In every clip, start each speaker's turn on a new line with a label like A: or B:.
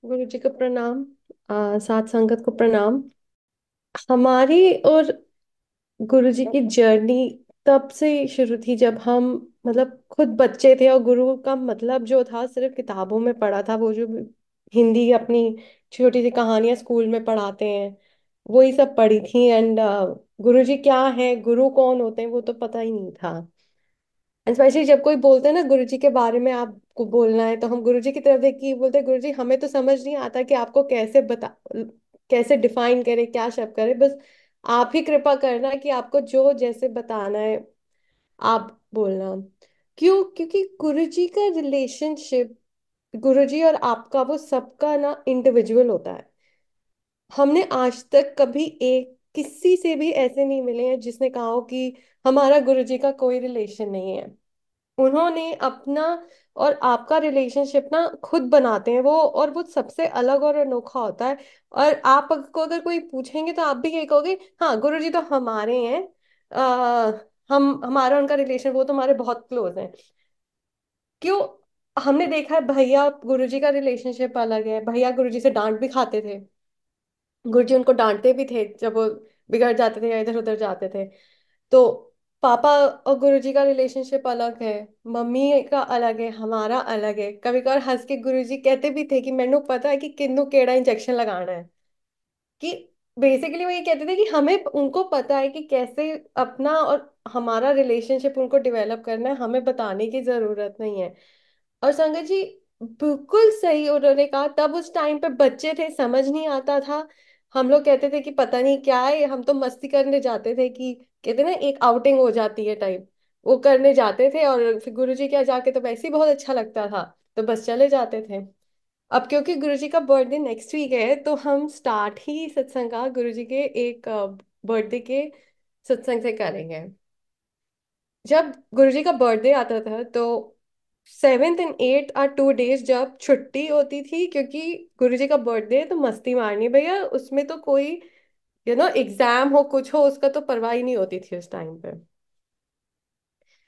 A: गुरु जी को प्रणाम। साथ संगत को प्रणाम। हमारी और गुरु जी की जर्नी तब से ही शुरू थी जब हम मतलब खुद बच्चे थे, और गुरु का मतलब जो था सिर्फ किताबों में पढ़ा था। वो जो हिंदी अपनी छोटी सी कहानियां स्कूल में पढ़ाते हैं, वही सब पढ़ी थी। एंड गुरु जी क्या है, गुरु कौन होते हैं, वो तो पता ही नहीं था। स्पेशली जब कोई बोलते हैं ना गुरु जी के बारे में आपको बोलना है, तो हम गुरु जी की तरफ देख के बोलते हैं गुरु जी हमें तो समझ नहीं आता कि आपको कैसे बता, कैसे डिफाइन करे, क्या शब्द करे। बस आप ही कृपा करना कि आपको जो जैसे बताना है आप बोलना। क्यों? क्योंकि गुरु जी का रिलेशनशिप, गुरु जी और आपका, वो सबका ना इंडिविजुअल होता है। हमने आज तक कभी एक किसी से भी ऐसे नहीं मिले हैं जिसने कहा हो कि हमारा गुरु जी का कोई रिलेशन नहीं है। उन्होंने अपना और आपका रिलेशनशिप ना खुद बनाते हैं वो, और वो सबसे अलग और अनोखा होता है। और आपको अगर कोई पूछेंगे तो आप भी यही कहोगे, हाँ गुरु जी तो हमारे हैं। आ, हम हमारा उनका रिलेशन, वो तो हमारे बहुत क्लोज हैं। क्यों? हमने देखा है भैया गुरु जी का रिलेशनशिप अलग है। भैया गुरु जी से डांट भी खाते थे, गुरुजी उनको डांटते भी थे जब वो बिगड़ जाते थे या इधर उधर जाते थे। तो पापा और गुरुजी का रिलेशनशिप अलग है, मम्मी का अलग है, हमारा अलग है। कभी कभार हंस के गुरुजी कहते भी थे कि मैनू पता है कि किन्नू केड़ा इंजेक्शन लगाना है। कि बेसिकली वो ये कहते थे कि हमें उनको पता है कि कैसे अपना और हमारा रिलेशनशिप उनको डेवलप करना है, हमें बताने की जरूरत नहीं है। और संगत जी बिल्कुल सही उन्होंने कहा। तब उस टाइम पे बच्चे थे, समझ नहीं आता था। हम लोग कहते थे कि पता नहीं क्या है, हम तो मस्ती करने जाते थे कि कहते ना एक आउटिंग हो जाती है टाइप, वो करने जाते थे। और फिर गुरुजी के यहाँ जाके तो वैसे ही बहुत अच्छा लगता था, तो बस चले जाते थे। अब क्योंकि गुरुजी का बर्थडे नेक्स्ट वीक है, तो हम स्टार्ट ही सत्संग का गुरुजी के एक बर्थडे के सत्संग से करेंगे। जब गुरुजी का बर्थडे आता था तो 7th and 8th are 2 days जब छुट्टी होती थी, क्योंकि गुरुजी का बर्थडे है तो मस्ती मारनी भैया। उसमें तो कोई एग्जाम हो कुछ हो, उसका तो परवाह ही नहीं होती थी उस टाइम पे।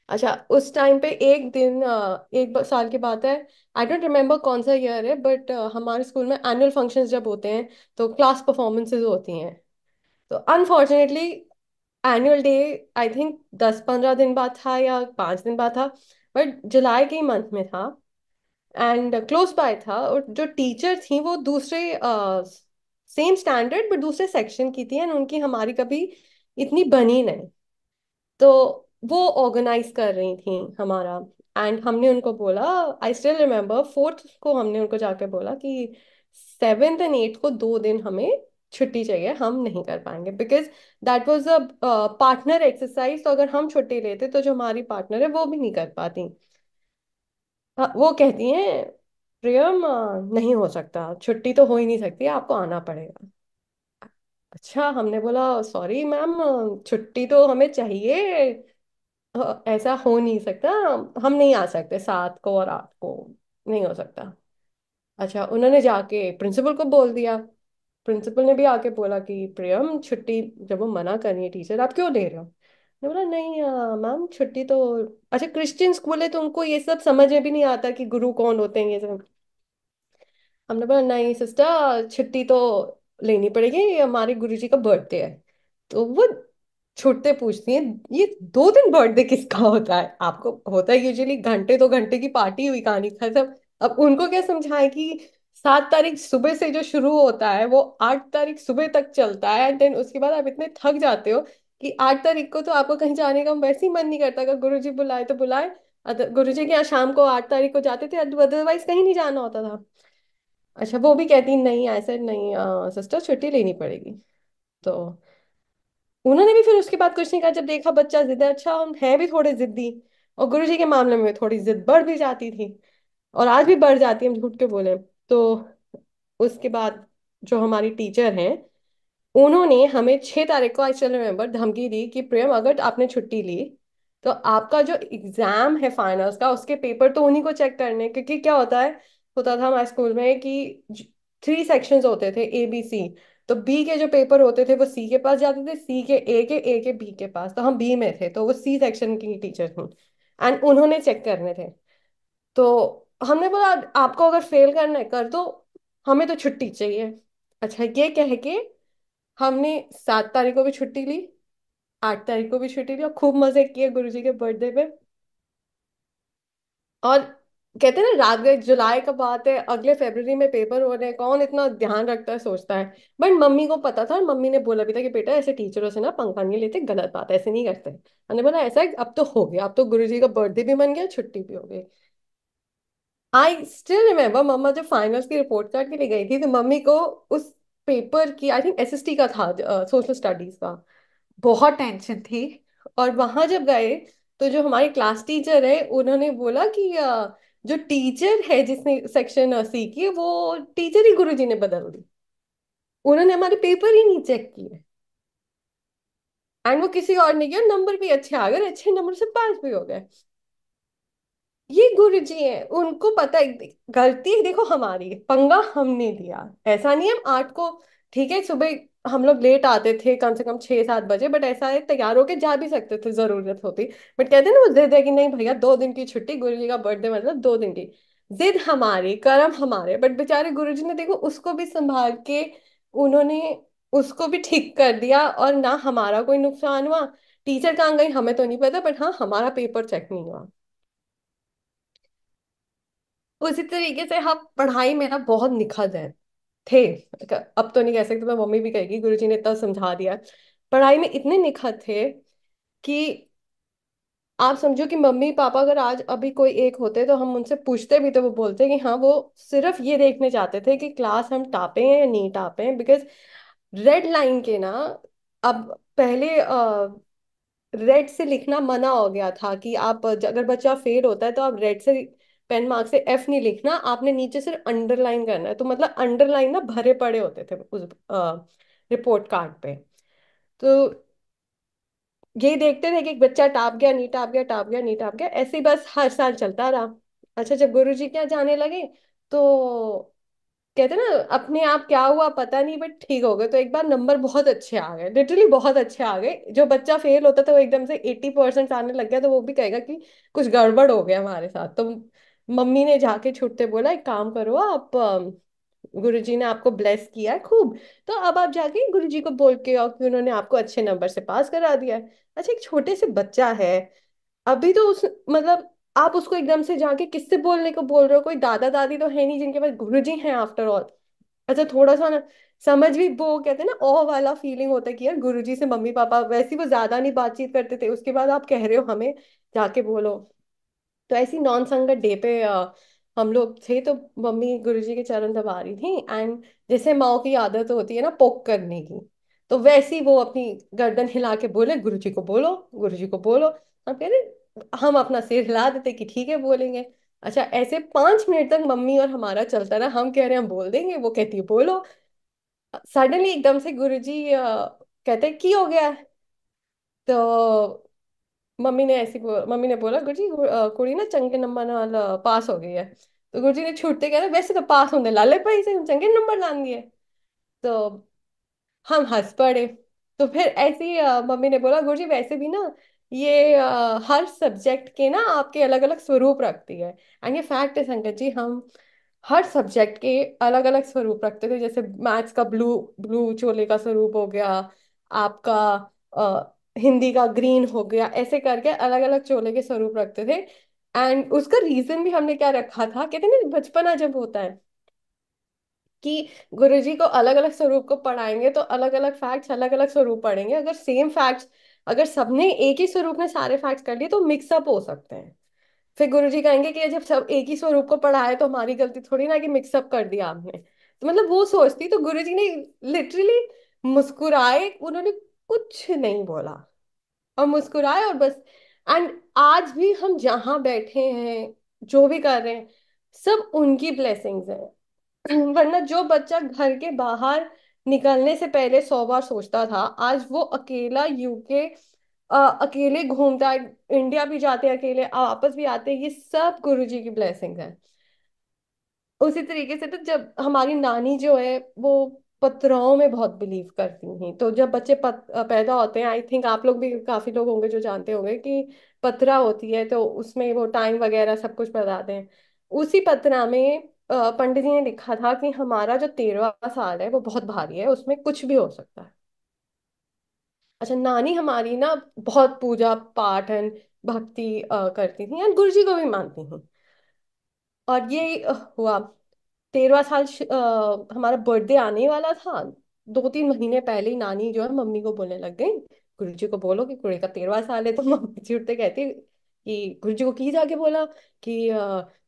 A: अच्छा, उस टाइम पे एक दिन साल की बात है, आई डोंट रिमेम्बर कौन सा ईयर है, बट हमारे स्कूल में एनुअल फंक्शंस जब होते हैं तो क्लास परफॉर्मेंसेज होती हैं। तो unfortunately annual day I think 10-15 दिन बाद था या 5 दिन बाद था, बट जुलाई के ही मंथ में था। एंड क्लोज बाय था, और जो टीचर थी वो दूसरे सेम स्टैंडर्ड बट दूसरे सेक्शन की थी, एंड उनकी हमारी कभी इतनी बनी नहीं। तो वो ऑर्गेनाइज कर रही थी हमारा। एंड हमने उनको बोला, आई स्टिल रिमेम्बर 4th को हमने उनको जाके बोला कि 7th and 8th को 2 दिन हमें छुट्टी चाहिए, हम नहीं कर पाएंगे। Because that was a partner exercise, तो अगर हम छुट्टी लेते तो जो हमारी पार्टनर है वो भी नहीं कर पाती। वो कहती हैं प्रियम नहीं हो सकता, छुट्टी तो हो ही नहीं सकती, आपको आना पड़ेगा। अच्छा, हमने बोला सॉरी मैम, छुट्टी तो हमें चाहिए। ऐसा हो नहीं सकता, हम नहीं आ सकते 7 को और 8 को, नहीं हो सकता। अच्छा, उन्होंने जाके प्रिंसिपल को बोल दिया। प्रिंसिपल ने भी आके बोला कि प्रियम छुट्टी जब वो मना कर रही है टीचर, आप क्यों ले रहे हो? ने बोला नहीं मैम छुट्टी तो, अच्छा क्रिश्चियन स्कूल है तो उनको ये सब समझ में भी नहीं आता कि गुरु कौन होते हैं ये सब। हमने बोला नहीं सिस्टर, छुट्टी तो लेनी पड़ेगी, ये हमारे गुरुजी का बर्थडे है। तो वो छुट्टे पूछती हैं, ये 2 दिन बर्थडे किसका होता है? आपको होता है यूजुअली घंटे 2 घंटे की पार्टी हुई, कहानी खत्म। अब उनको क्या समझाए कि 7 तारीख सुबह से जो शुरू होता है वो 8 तारीख सुबह तक चलता है, एंड देन उसके बाद आप इतने थक जाते हो कि 8 तारीख को तो आपको कहीं जाने का वैसे ही मन नहीं करता। अगर गुरुजी बुलाए तो बुलाए। गुरुजी के यहाँ शाम को 8 तारीख को जाते थे, अदरवाइज कहीं नहीं जाना होता था। अच्छा, वो भी कहती नहीं ऐसे नहीं सिस्टर, छुट्टी लेनी पड़ेगी। तो उन्होंने भी फिर उसके बाद कुछ नहीं कहा। जब देखा बच्चा जिद है, अच्छा हम हैं भी थोड़े जिद्दी, और गुरुजी के मामले में थोड़ी जिद बढ़ भी जाती थी, और आज भी बढ़ जाती है, हम झूठ के बोले तो। उसके बाद जो हमारी टीचर हैं, उन्होंने हमें 6 तारीख को, आई स्टिल रिमेम्बर, धमकी दी कि प्रियम अगर आपने छुट्टी ली तो आपका जो एग्जाम है फाइनल्स का, उसके पेपर तो उन्हीं को चेक करने हैं। क्योंकि क्या होता था हमारे स्कूल में कि 3 सेक्शंस होते थे, A B C। तो बी के जो पेपर होते थे वो सी के पास जाते थे, सी के ए के बी के पास, तो हम बी में थे, तो वो सी सेक्शन की टीचर थी, एंड उन्होंने चेक करने थे। तो हमने बोला आपको अगर फेल करना है कर दो, हमें तो छुट्टी चाहिए। अच्छा, ये कह के हमने 7 तारीख को भी छुट्टी ली, 8 तारीख को भी छुट्टी ली, और खूब मजे किए गुरुजी के बर्थडे पे। और कहते हैं ना, रात गए जुलाई का बात है, अगले फरवरी में पेपर हो रहे हैं, कौन इतना ध्यान रखता है, सोचता है। बट मम्मी को पता था, और मम्मी ने बोला भी था कि बेटा ऐसे टीचरों से ना पंखा नहीं लेते, गलत बात है, ऐसे नहीं करते। मैंने बोला ऐसा है, अब तो हो गया, अब तो गुरुजी का बर्थडे भी मन गया, छुट्टी भी हो गई। आई स्टिल रिमेम्बर, मम्मा जब फाइनल्स की रिपोर्ट कार्ड के लिए गई थी, तो मम्मी को उस पेपर की, आई थिंक एसएसटी का था, सोशल स्टडीज का, बहुत टेंशन थी। और वहां जब गए, तो जो हमारी क्लास टीचर है, उन्होंने बोला कि जो टीचर है जिसने सेक्शन सी की, वो टीचर ही गुरुजी ने बदल दी। उन्होंने हमारे पेपर ही नहीं चेक किए, एंड वो किसी और ने किया, नंबर भी अच्छे आ गए, अच्छे नंबर से पास भी हो गए। ये गुरुजी हैं, उनको पता है। गलती देखो हमारी, पंगा हमने लिया। ऐसा नहीं, हम 8 को, ठीक है, सुबह हम लोग लेट आते थे, कम से कम 6-7 बजे, बट ऐसा है तैयार होके जा भी सकते थे जरूरत होती। बट कहते हैं ना, वो जिद है कि नहीं भैया, 2 दिन की छुट्टी, गुरुजी का बर्थडे मतलब 2 दिन की। जिद हमारी, कर्म हमारे, बट बेचारे गुरुजी ने देखो उसको भी संभाल के, उन्होंने उसको भी ठीक कर दिया, और ना हमारा कोई नुकसान हुआ। टीचर कहाँ गई हमें तो नहीं पता, बट हाँ, हमारा पेपर चेक नहीं हुआ। उसी तरीके से हम पढ़ाई में ना बहुत निखर है थे। अब तो नहीं कह सकते, मैं मम्मी भी कहेगी, गुरुजी ने इतना समझा दिया। पढ़ाई में इतने निखर थे कि आप समझो कि मम्मी पापा अगर आज अभी कोई एक होते तो हम उनसे पूछते भी, तो वो बोलते कि हाँ, वो सिर्फ ये देखने चाहते थे कि क्लास हम टापे हैं या नहीं टापे हैं, बिकॉज रेड लाइन के ना, अब पहले रेड से लिखना मना हो गया था कि आप अगर बच्चा फेल होता है तो आप रेड से, पेन मार्क से एफ नहीं लिखना, आपने नीचे सिर्फ अंडरलाइन करना है। तो मतलब अंडरलाइन ना भरे पड़े होते थे उस रिपोर्ट कार्ड पे। तो ये देखते थे कि एक बच्चा टाप गया, नहीं टाप गया, टाप गया, नहीं टाप गया, ऐसे ही बस हर साल चलता रहा। अच्छा, जब गुरुजी क्या जाने लगे, तो कहते ना, अपने आप क्या हुआ पता नहीं, बट ठीक हो गए। तो एक बार नंबर बहुत अच्छे आ गए, लिटरली बहुत अच्छे आ गए। जो बच्चा फेल होता था वो एकदम से 80% आने लग गया, तो वो भी कहेगा कि कुछ गड़बड़ हो गया हमारे साथ। तो मम्मी ने जाके छुट्टे बोला, एक काम करो आप, गुरुजी ने आपको ब्लेस किया है खूब, तो अब आप जाके गुरुजी को बोल के आओ कि उन्होंने आपको अच्छे नंबर से पास करा दिया है। अच्छा, एक छोटे से बच्चा है अभी, तो उस मतलब आप उसको एकदम से जाके किससे बोलने को बोल रहे हो? कोई दादा दादी तो है नहीं जिनके पास गुरुजी हैं आफ्टर ऑल। अच्छा, थोड़ा सा ना समझ भी, वो कहते हैं ना, ओ वाला फीलिंग होता है कि यार गुरुजी से मम्मी पापा वैसे ही वो ज्यादा नहीं बातचीत करते थे, उसके बाद आप कह रहे हो हमें जाके बोलो। तो ऐसी नॉन संगत डे पे हम लोग थे, तो मम्मी गुरुजी के चरण दबा रही थी, एंड जैसे माओ की आदत होती है ना पोक करने की, तो वैसे ही वो अपनी गर्दन हिला के बोले, गुरुजी को बोलो, गुरुजी को बोलो। हम कह रहे, हम अपना सिर हिला देते कि ठीक है बोलेंगे। अच्छा, ऐसे 5 मिनट तक मम्मी और हमारा चलता रहा, हम कह रहे हैं हम बोल देंगे, वो कहती है बोलो। सडनली एकदम से गुरुजी कहते की हो गया है? तो मम्मी ने बोला, गुरुजी कुड़ी ना चंगे नंबर नाल पास हो गई है। तो गुरुजी ने छूटते कहते, वैसे तो पास होने लाले भाई से चंगे नंबर लान दिए। तो हम हंस पड़े। तो फिर ऐसे ही मम्मी ने बोला, गुरुजी वैसे भी ना, ये हर सब्जेक्ट के ना आपके अलग अलग स्वरूप रखती है। एंड ये फैक्ट है संगत जी, हम हर सब्जेक्ट के अलग अलग स्वरूप रखते थे। जैसे मैथ्स का ब्लू ब्लू चोले का स्वरूप हो गया, आपका हिंदी का ग्रीन हो गया, ऐसे करके अलग अलग चोले के स्वरूप रखते थे। एंड उसका रीजन भी हमने क्या रखा था, कहते हैं ना बचपना जब होता है कि गुरुजी को अलग अलग स्वरूप को पढ़ाएंगे, तो अलग अलग फैक्ट्स अलग अलग स्वरूप पढ़ेंगे। अगर सेम फैक्ट्स, अगर सबने एक ही स्वरूप में सारे फैक्ट्स कर लिए तो मिक्सअप हो सकते हैं। फिर गुरुजी कहेंगे कि जब सब एक ही स्वरूप को पढ़ाए तो हमारी गलती थोड़ी ना कि मिक्सअप कर दिया आपने। तो मतलब वो सोचती, तो गुरुजी ने लिटरली मुस्कुराए, उन्होंने कुछ नहीं बोला, और मुस्कुराए और बस। एंड आज भी हम जहाँ बैठे हैं, जो भी कर रहे हैं, सब उनकी ब्लेसिंग्स हैं। वरना जो बच्चा घर के बाहर निकलने से पहले 100 बार सोचता था, आज वो अकेला यूके, अकेले घूमता है, इंडिया भी जाते हैं अकेले, वापस भी आते हैं, ये सब गुरुजी की ब्लेसिंग है। उसी तरीके से तो जब हमारी नानी जो है, वो पतराओं में बहुत बिलीव करती थी, तो जब बच्चे पैदा होते हैं, आई थिंक आप लोग भी काफी लोग होंगे जो जानते होंगे कि पतरा होती है, तो उसमें वो टाइम वगैरह सब कुछ बताते हैं। उसी पतरा में पंडित जी ने लिखा था कि हमारा जो 13वां साल है वो बहुत भारी है, उसमें कुछ भी हो सकता है। अच्छा, नानी हमारी ना बहुत पूजा पाठ एंड भक्ति करती थी एंड गुरु जी को भी मानती थी। और ये हुआ 13वां साल हमारा बर्थडे आने वाला था। 2-3 महीने पहले ही नानी जो है मम्मी को बोलने लग गई, गुरु जी को बोलो कि कुड़ी का 13वां साल है। तो मम्मी जी उठते कहती कि गुरु जी को की जाके बोला कि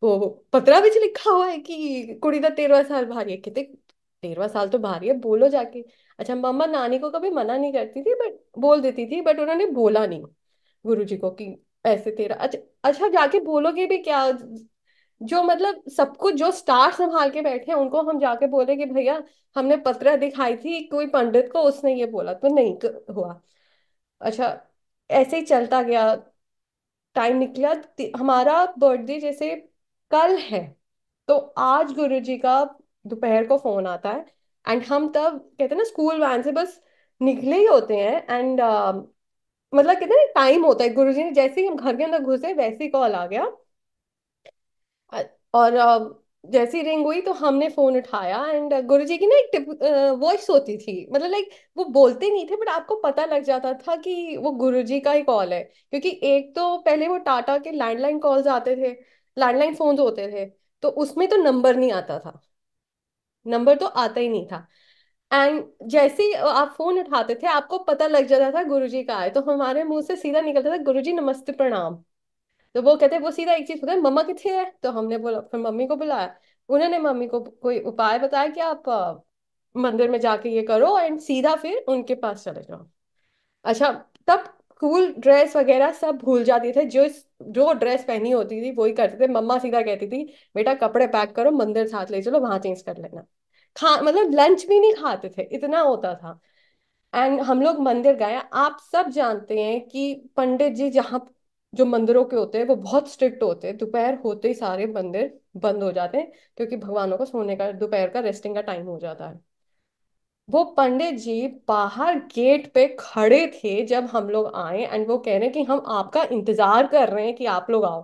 A: वो पतरा भी लिखा हुआ है कि कुड़ी का 13वां साल भारी है। कहते 13वां साल तो भारी है, बोलो जाके। अच्छा, मम्मा नानी को कभी मना नहीं करती थी, बट बोल देती थी, बट उन्होंने बोला नहीं गुरु जी को कि ऐसे तेरा। अच्छा, अच्छा जाके बोलोगे भी क्या? जो मतलब सब कुछ जो स्टार संभाल के बैठे हैं उनको हम जाके बोले कि भैया हमने पत्र दिखाई थी कोई पंडित को, उसने ये बोला, तो नहीं हुआ। अच्छा, ऐसे ही चलता गया, टाइम निकला। हमारा बर्थडे जैसे कल है, तो आज गुरुजी का दोपहर को फोन आता है। एंड हम तब कहते हैं ना स्कूल वैन से बस निकले ही होते हैं, एंड मतलब कहते हैं ना टाइम होता है, गुरुजी ने जैसे ही हम घर के अंदर घुसे वैसे ही कॉल आ गया। और जैसी रिंग हुई तो हमने फोन उठाया, एंड गुरुजी की ना एक वॉइस होती थी, मतलब लाइक वो बोलते नहीं थे बट आपको पता लग जाता था कि वो गुरुजी का ही कॉल है। क्योंकि एक तो पहले वो टाटा के लैंडलाइन कॉल्स आते थे, लैंडलाइन फोन्स होते थे, तो उसमें तो नंबर नहीं आता था, नंबर तो आता ही नहीं था। एंड जैसे ही आप फोन उठाते थे आपको पता लग जाता था गुरुजी का है, तो हमारे मुंह से सीधा निकलता था गुरुजी नमस्ते प्रणाम। तो वो कहते वो सीधा एक चीज होता है, मम्मा किथे है? तो हमने बोला, फिर मम्मी को बुलाया। उन्होंने मम्मी को कोई उपाय बताया कि आप मंदिर में जाके ये करो एंड सीधा फिर उनके पास चले जाओ। अच्छा, तब स्कूल ड्रेस वगैरह सब भूल जाती थे, जो जो ड्रेस पहनी होती थी वही करते थे। मम्मा सीधा कहती थी बेटा कपड़े पैक करो, मंदिर साथ ले चलो, वहां चेंज कर लेना। खा मतलब लंच भी नहीं खाते थे, इतना होता था। एंड हम लोग मंदिर गए। आप सब जानते हैं कि पंडित जी जहाँ जो मंदिरों के होते हैं वो बहुत स्ट्रिक्ट होते हैं, दोपहर होते ही सारे मंदिर बंद हो जाते हैं, क्योंकि भगवानों को सोने का दोपहर का रेस्टिंग का टाइम हो जाता है। वो पंडित जी बाहर गेट पे खड़े थे जब हम लोग आए, एंड वो कह रहे हैं कि हम आपका इंतजार कर रहे हैं कि आप लोग आओ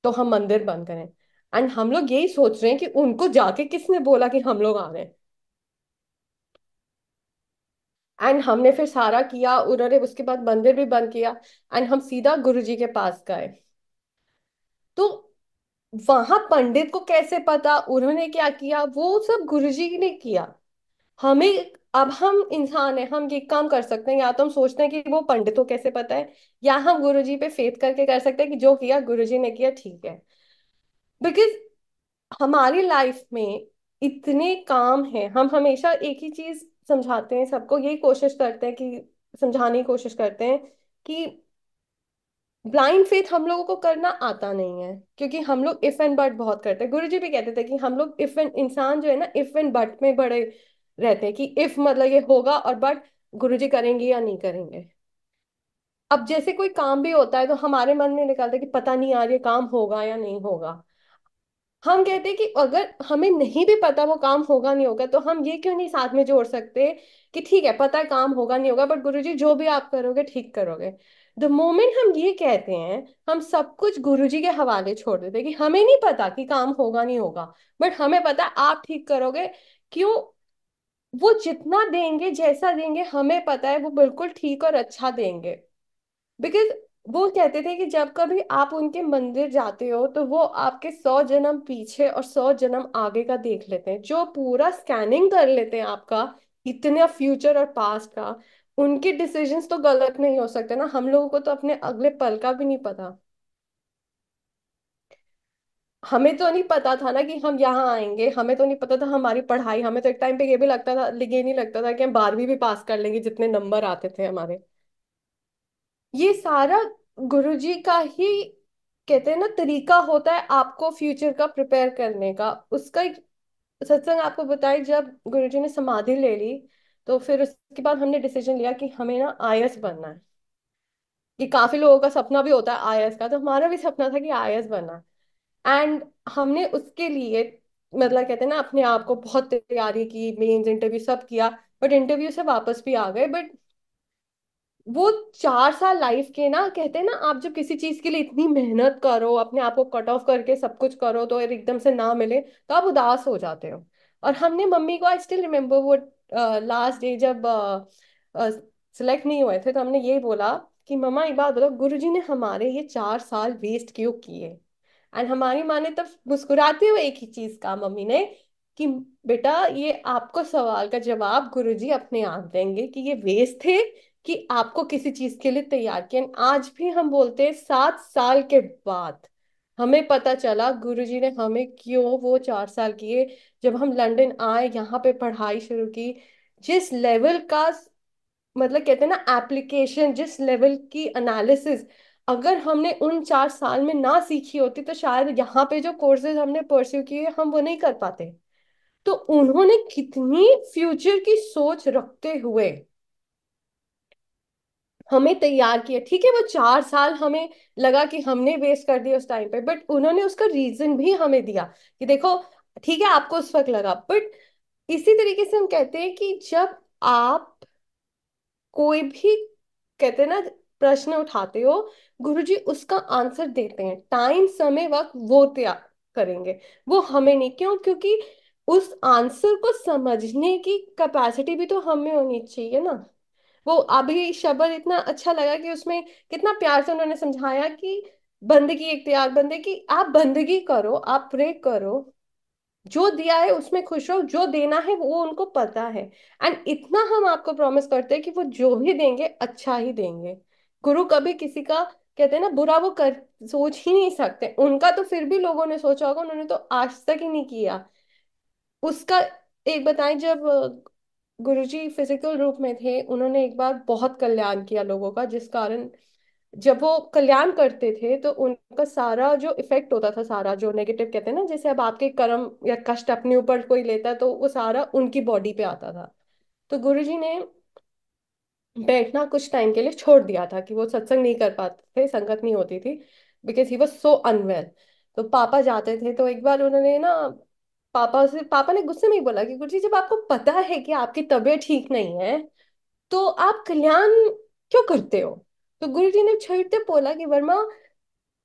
A: तो हम मंदिर बंद करें। एंड हम लोग यही सोच रहे हैं कि उनको जाके किसने बोला कि हम लोग आ रहे हैं। एंड हमने फिर सारा किया, उन्होंने उसके बाद मंदिर भी बंद किया, एंड हम सीधा गुरुजी के पास गए। तो वहां पंडित को कैसे पता उन्होंने क्या किया? वो सब गुरुजी ने किया। हमें, अब हम इंसान है, हम ये काम कर सकते हैं, या तो हम सोचते हैं कि वो पंडित को कैसे पता है, या हम गुरुजी पे फेथ करके कर सकते हैं कि जो किया गुरुजी ने किया ठीक है। बिकॉज हमारी लाइफ में इतने काम हैं, हम हमेशा एक ही चीज समझाते हैं सबको, यही कोशिश करते हैं कि समझाने की कोशिश करते हैं कि ब्लाइंड फेथ हम लोगों को करना आता नहीं है, क्योंकि हम लोग इफ एंड बट बहुत करते हैं। गुरुजी भी कहते थे कि हम लोग इफ एंड इंसान जो है ना इफ एंड बट में बड़े रहते हैं, कि इफ मतलब ये होगा और बट गुरुजी करेंगे या नहीं करेंगे। अब जैसे कोई काम भी होता है तो हमारे मन में निकलता है कि पता नहीं यार ये काम होगा या नहीं होगा। हम कहते हैं कि अगर हमें नहीं भी पता वो काम होगा नहीं होगा, तो हम ये क्यों नहीं साथ में जोड़ सकते कि ठीक है पता है काम होगा नहीं होगा, बट गुरुजी जो भी आप करोगे ठीक करोगे। द मोमेंट हम ये कहते हैं हम सब कुछ गुरुजी के हवाले छोड़ देते हैं कि हमें नहीं पता कि काम होगा नहीं होगा, बट हमें पता है आप ठीक करोगे। क्यों? वो जितना देंगे जैसा देंगे हमें पता है वो बिल्कुल ठीक और अच्छा देंगे। बिकॉज वो कहते थे कि जब कभी आप उनके मंदिर जाते हो तो वो आपके 100 जन्म पीछे और 100 जन्म आगे का देख लेते हैं, जो पूरा स्कैनिंग कर लेते हैं आपका, इतना फ्यूचर और पास्ट का। उनके डिसीजंस तो गलत नहीं हो सकते ना, हम लोगों को तो अपने अगले पल का भी नहीं पता। हमें तो नहीं पता था ना कि हम यहाँ आएंगे, हमें तो नहीं पता था हमारी पढ़ाई, हमें तो एक टाइम पे ये भी लगता था, ये नहीं लगता था कि हम 12वीं भी पास कर लेंगे जितने नंबर आते थे हमारे। ये सारा गुरुजी का ही कहते हैं ना तरीका होता है आपको फ्यूचर का प्रिपेयर करने का। उसका एक सत्संग आपको बताई, जब गुरुजी ने समाधि ले ली तो फिर उसके बाद हमने डिसीजन लिया कि हमें ना आईएएस बनना है। कि काफी लोगों का सपना भी होता है आईएएस का, तो हमारा भी सपना था कि आईएएस बनना है। एंड हमने उसके लिए मतलब कहते हैं ना अपने आप को बहुत तैयारी की, मेंस इंटरव्यू सब किया, बट इंटरव्यू से वापस भी आ गए। बट वो 4 साल लाइफ के ना, कहते हैं ना, आप जब किसी चीज के लिए इतनी मेहनत करो, अपने आप को कट ऑफ करके सब कुछ करो, तो और एकदम से ना मिले तो आप उदास हो जाते हो। और हमने मम्मी को, आई स्टिल रिमेम्बर वो लास्ट डे जब सिलेक्ट नहीं हुए थे, तो हमने ये बोला कि मम्मा एक बात बताओ, गुरुजी ने हमारे ये 4 साल वेस्ट क्यों किए। एंड हमारी माँ ने तब मुस्कुराते हुए एक ही चीज कहा मम्मी ने, कि बेटा ये आपको सवाल का जवाब गुरुजी अपने आप देंगे कि ये वेस्ट थे कि आपको किसी चीज के लिए तैयार किया। And आज भी हम बोलते हैं 7 साल के बाद हमें पता चला गुरुजी ने हमें क्यों वो 4 साल किए। जब हम लंदन आए, यहाँ पे पढ़ाई शुरू की, जिस लेवल का, मतलब कहते हैं ना एप्लीकेशन, जिस लेवल की एनालिसिस अगर हमने उन 4 साल में ना सीखी होती, तो शायद यहाँ पे जो कोर्सेज हमने परस्यू किए हम वो नहीं कर पाते। तो उन्होंने कितनी फ्यूचर की सोच रखते हुए हमें तैयार किया। ठीक है, वो 4 साल हमें लगा कि हमने वेस्ट कर दिया उस टाइम पे, बट उन्होंने उसका रीजन भी हमें दिया कि देखो, ठीक है आपको उस वक्त लगा, बट इसी तरीके से हम कहते हैं कि जब आप कोई भी, कहते हैं ना, प्रश्न उठाते हो, गुरुजी उसका आंसर देते हैं, टाइम समय वक्त वो तैयार करेंगे। वो हमें नहीं, क्यों? क्योंकि उस आंसर को समझने की कैपेसिटी भी तो हमें होनी चाहिए ना। वो अभी शब्द इतना अच्छा लगा कि उसमें कितना प्यार से उन्होंने समझाया कि बंदगी इख्तियार बंदे की, आप बंदगी करो, आप प्रे करो, जो दिया है उसमें खुश रहो, जो देना है वो उनको पता है। एंड इतना हम आपको प्रॉमिस करते हैं कि वो जो भी देंगे अच्छा ही देंगे। गुरु कभी किसी का, कहते हैं ना, बुरा वो कर सोच ही नहीं सकते। उनका तो फिर भी लोगों ने सोचा होगा, उन्होंने तो आज तक ही नहीं किया उसका। एक बताएं, जब गुरुजी फिजिकल रूप में थे, उन्होंने एक बार बहुत कल्याण किया लोगों का, जिस कारण जब वो कल्याण करते थे तो उनका सारा जो इफेक्ट होता था, सारा जो नेगेटिव, कहते हैं ना, जैसे अब आपके कर्म या कष्ट अपने ऊपर कोई लेता है तो वो सारा उनकी बॉडी पे आता था। तो गुरुजी ने बैठना कुछ टाइम के लिए छोड़ दिया था कि वो सत्संग नहीं कर पाते थे, संगत नहीं होती थी, because he was so unwell. तो पापा जाते थे, तो एक बार उन्होंने ना, पापा ने गुस्से में ही बोला कि गुरुजी जब आपको पता है कि आपकी तबीयत ठीक नहीं है, तो आप कल्याण क्यों करते हो? तो गुरुजी ने छेड़ते बोला कि वर्मा,